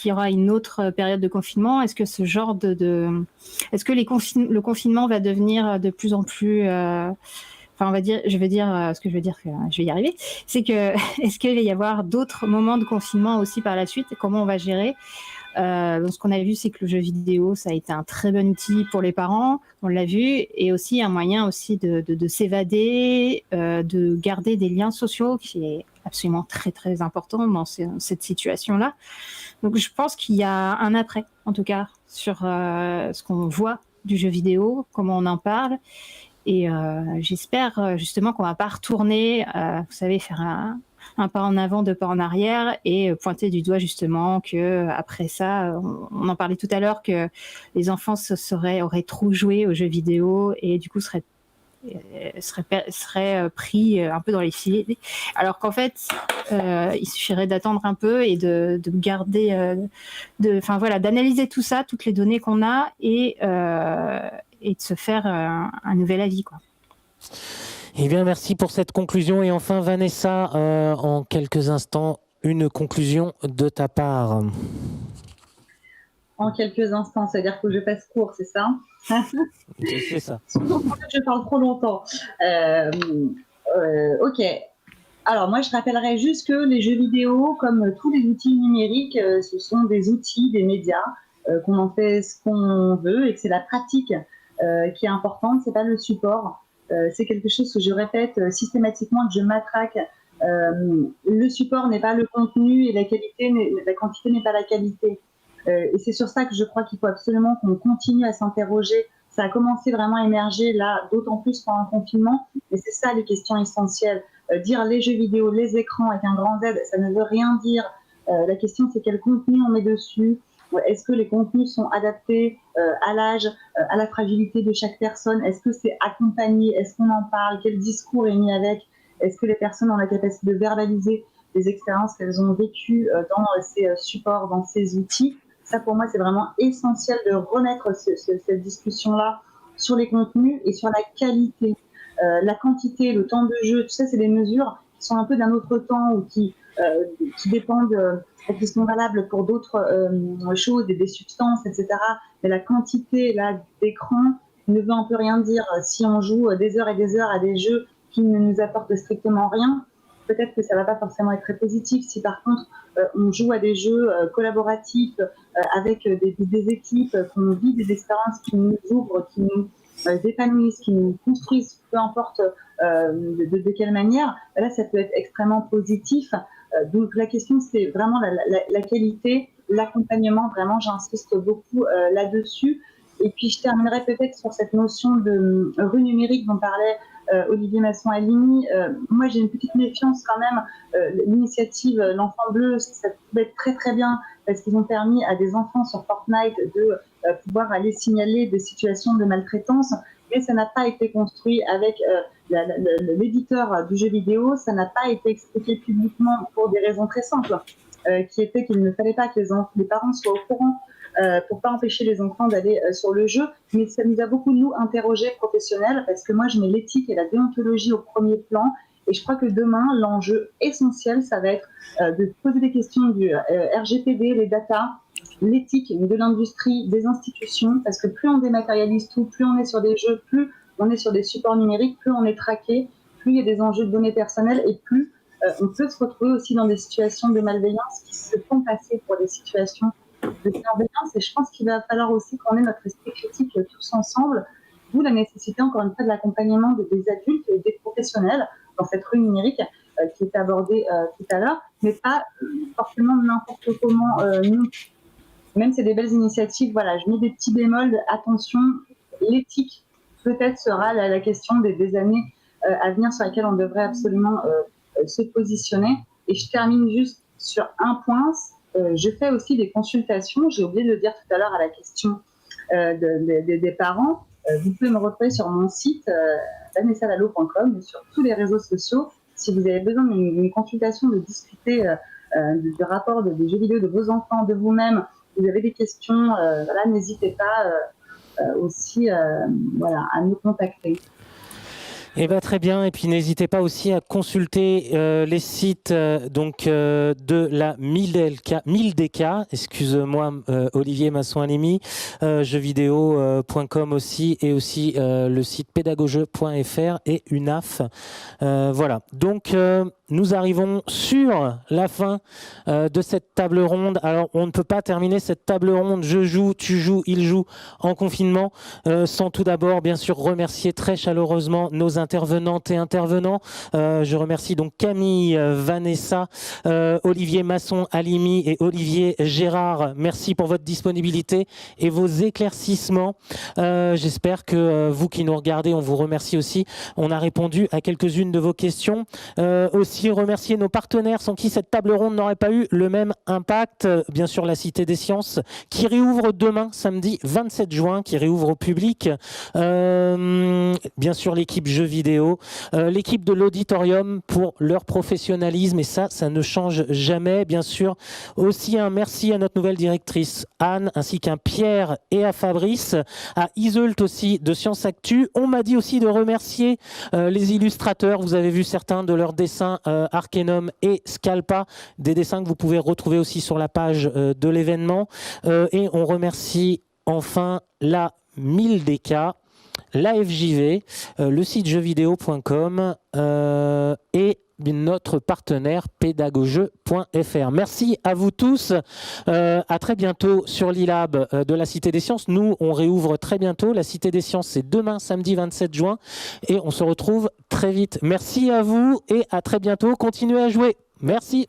B: y aura une autre période de confinement? Est-ce que ce genre est-ce que le confinement va devenir de plus en plus... je vais y arriver. C'est que, est-ce qu'il va y avoir d'autres moments de confinement aussi par la suite? Comment on va gérer? Ce qu'on a vu, c'est que le jeu vidéo, ça a été un très bon outil pour les parents, on l'a vu, et aussi un moyen aussi de s'évader, de garder des liens sociaux qui est absolument très très important dans cette situation-là. Donc je pense qu'il y a un après, en tout cas, sur ce qu'on voit du jeu vidéo, comment on en parle. Et j'espère justement qu'on va pas retourner, vous savez, faire un pas en avant, deux pas en arrière, et pointer du doigt justement que après ça, on en parlait tout à l'heure, que les enfants auraient trop joué aux jeux vidéo et du coup seraient pris un peu dans les filets, alors qu'en fait il suffirait d'attendre un peu et de garder d'analyser tout ça, toutes les données qu'on a, et de se faire un nouvel avis, quoi.
A: Eh bien, merci pour cette conclusion. Et enfin, Vanessa, en quelques instants, une conclusion de ta part.
C: En quelques instants, c'est-à-dire que je passe court, c'est ça?
A: C'est ça.
C: Je parle trop longtemps. Ok. Alors moi, je rappellerai juste que les jeux vidéo, comme tous les outils numériques, ce sont des outils, des médias, qu'on en fait ce qu'on veut, et que c'est la pratique qui est importante, c'est pas le support. C'est quelque chose que je répète systématiquement, que je matraque. Le support n'est pas le contenu, et la quantité n'est pas la qualité. Et c'est sur ça que je crois qu'il faut absolument qu'on continue à s'interroger. Ça a commencé vraiment à émerger là, d'autant plus pendant le confinement, et c'est ça les questions essentielles. Dire les jeux vidéo, les écrans avec un grand Z, ça ne veut rien dire. La question, c'est quel contenu on met dessus. Est-ce que les contenus sont adaptés à l'âge, à la fragilité de chaque personne? Est-ce que c'est accompagné? Est-ce qu'on en parle? Quel discours est mis avec? Est-ce que les personnes ont la capacité de verbaliser les expériences qu'elles ont vécues dans ces supports, dans ces outils? Ça, pour moi, c'est vraiment essentiel de remettre cette discussion-là sur les contenus et sur la qualité. La quantité, le temps de jeu, tout ça, c'est des mesures qui sont un peu d'un autre temps ou qui dépendent, qui sont valables pour d'autres choses, des substances, etc. Mais la quantité d'écran ne veut un peu rien dire. Si on joue des heures et des heures à des jeux qui ne nous apportent strictement rien, peut-être que ça ne va pas forcément être très positif. Si par contre on joue à des jeux collaboratifs avec des équipes, qu'on vit des expériences qui nous ouvrent, qui nous épanouissent, qui nous construisent, peu importe de quelle manière, là ça peut être extrêmement positif. Donc la question, c'est vraiment la qualité, l'accompagnement, vraiment j'insiste beaucoup là-dessus. Et puis je terminerai peut-être sur cette notion de rue numérique dont parlait Olivier Masson-Halimi. Moi j'ai une petite méfiance quand même. L'initiative L'Enfant Bleu, ça pouvait être très très bien, parce qu'ils ont permis à des enfants sur Fortnite de pouvoir aller signaler des situations de maltraitance, mais ça n'a pas été construit avec l'éditeur du jeu vidéo, ça n'a pas été expliqué publiquement pour des raisons très simples, qui étaient qu'il ne fallait pas que les parents soient au courant pour pas empêcher les enfants d'aller sur le jeu, mais ça nous a beaucoup, nous, interrogés professionnels, parce que moi je mets l'éthique et la déontologie au premier plan, et je crois que demain, l'enjeu essentiel, ça va être de poser des questions du RGPD, les data, l'éthique de l'industrie, des institutions, parce que plus on dématérialise tout, plus on est sur des jeux, plus on est sur des supports numériques, plus on est traqué, plus il y a des enjeux de données personnelles, et plus on peut se retrouver aussi dans des situations de malveillance qui se font passer pour des situations de bienveillance. Et je pense qu'il va falloir aussi qu'on ait notre esprit critique tous ensemble, d'où la nécessité, encore une fois, de l'accompagnement des adultes et des professionnels dans cette rue numérique qui est abordée tout à l'heure, mais pas forcément n'importe comment non. Même si c'est des belles initiatives, voilà, je mets des petits bémols, attention, l'éthique peut-être sera la question des années à venir sur laquelle on devrait absolument se positionner. Et je termine juste sur un point, je fais aussi des consultations, j'ai oublié de le dire tout à l'heure à la question des parents. Vous pouvez me retrouver sur mon site vanessalallo.com, sur tous les réseaux sociaux. Si vous avez besoin d'une consultation, de discuter de rapports des jeux vidéo de vos enfants, de vous-même, vous avez des questions, voilà, n'hésitez pas aussi à nous contacter.
A: Eh ben, très bien, et puis n'hésitez pas aussi à consulter les sites de la Mildeka, excuse-moi Olivier Masson-Halimi, jeuxvideo.com aussi, et aussi le site pédagogeux.fr et UNAF. Voilà, donc nous arrivons sur la fin de cette table ronde. Alors, on ne peut pas terminer cette table ronde « Je joue, tu joues, il joue » en confinement sans tout d'abord, bien sûr, remercier très chaleureusement nos intervenantes et intervenants. Je remercie donc Camille, Vanessa, Olivier Masson-Halimi et Olivier Gérard. Merci pour votre disponibilité et vos éclaircissements. J'espère que vous qui nous regardez, on vous remercie aussi. On a répondu à quelques-unes de vos questions. Aussi remercier nos partenaires sans qui cette table ronde n'aurait pas eu le même impact. Bien sûr, la Cité des Sciences qui réouvre demain, samedi 27 juin, qui réouvre au public. Bien sûr, l'équipe jeux vidéo, l'équipe de l'auditorium pour leur professionnalisme et ça ne change jamais. Bien sûr, aussi un merci à notre nouvelle directrice Anne, ainsi qu'un Pierre et à Fabrice, à Iseult aussi de Science Actu. On m'a dit aussi de remercier les illustrateurs. Vous avez vu certains de leurs dessins, Arkenum et Scalpa, des dessins que vous pouvez retrouver aussi sur la page de l'événement. Et on remercie enfin la 1000DK, la FJV, le site jeuxvideo.com et notre partenaire pédagogeux.fr. Merci à vous tous. À très bientôt sur l'e-lab de la Cité des Sciences. Nous, on réouvre très bientôt. La Cité des Sciences, c'est demain, samedi 27 juin. Et on se retrouve très vite. Merci à vous et à très bientôt. Continuez à jouer. Merci.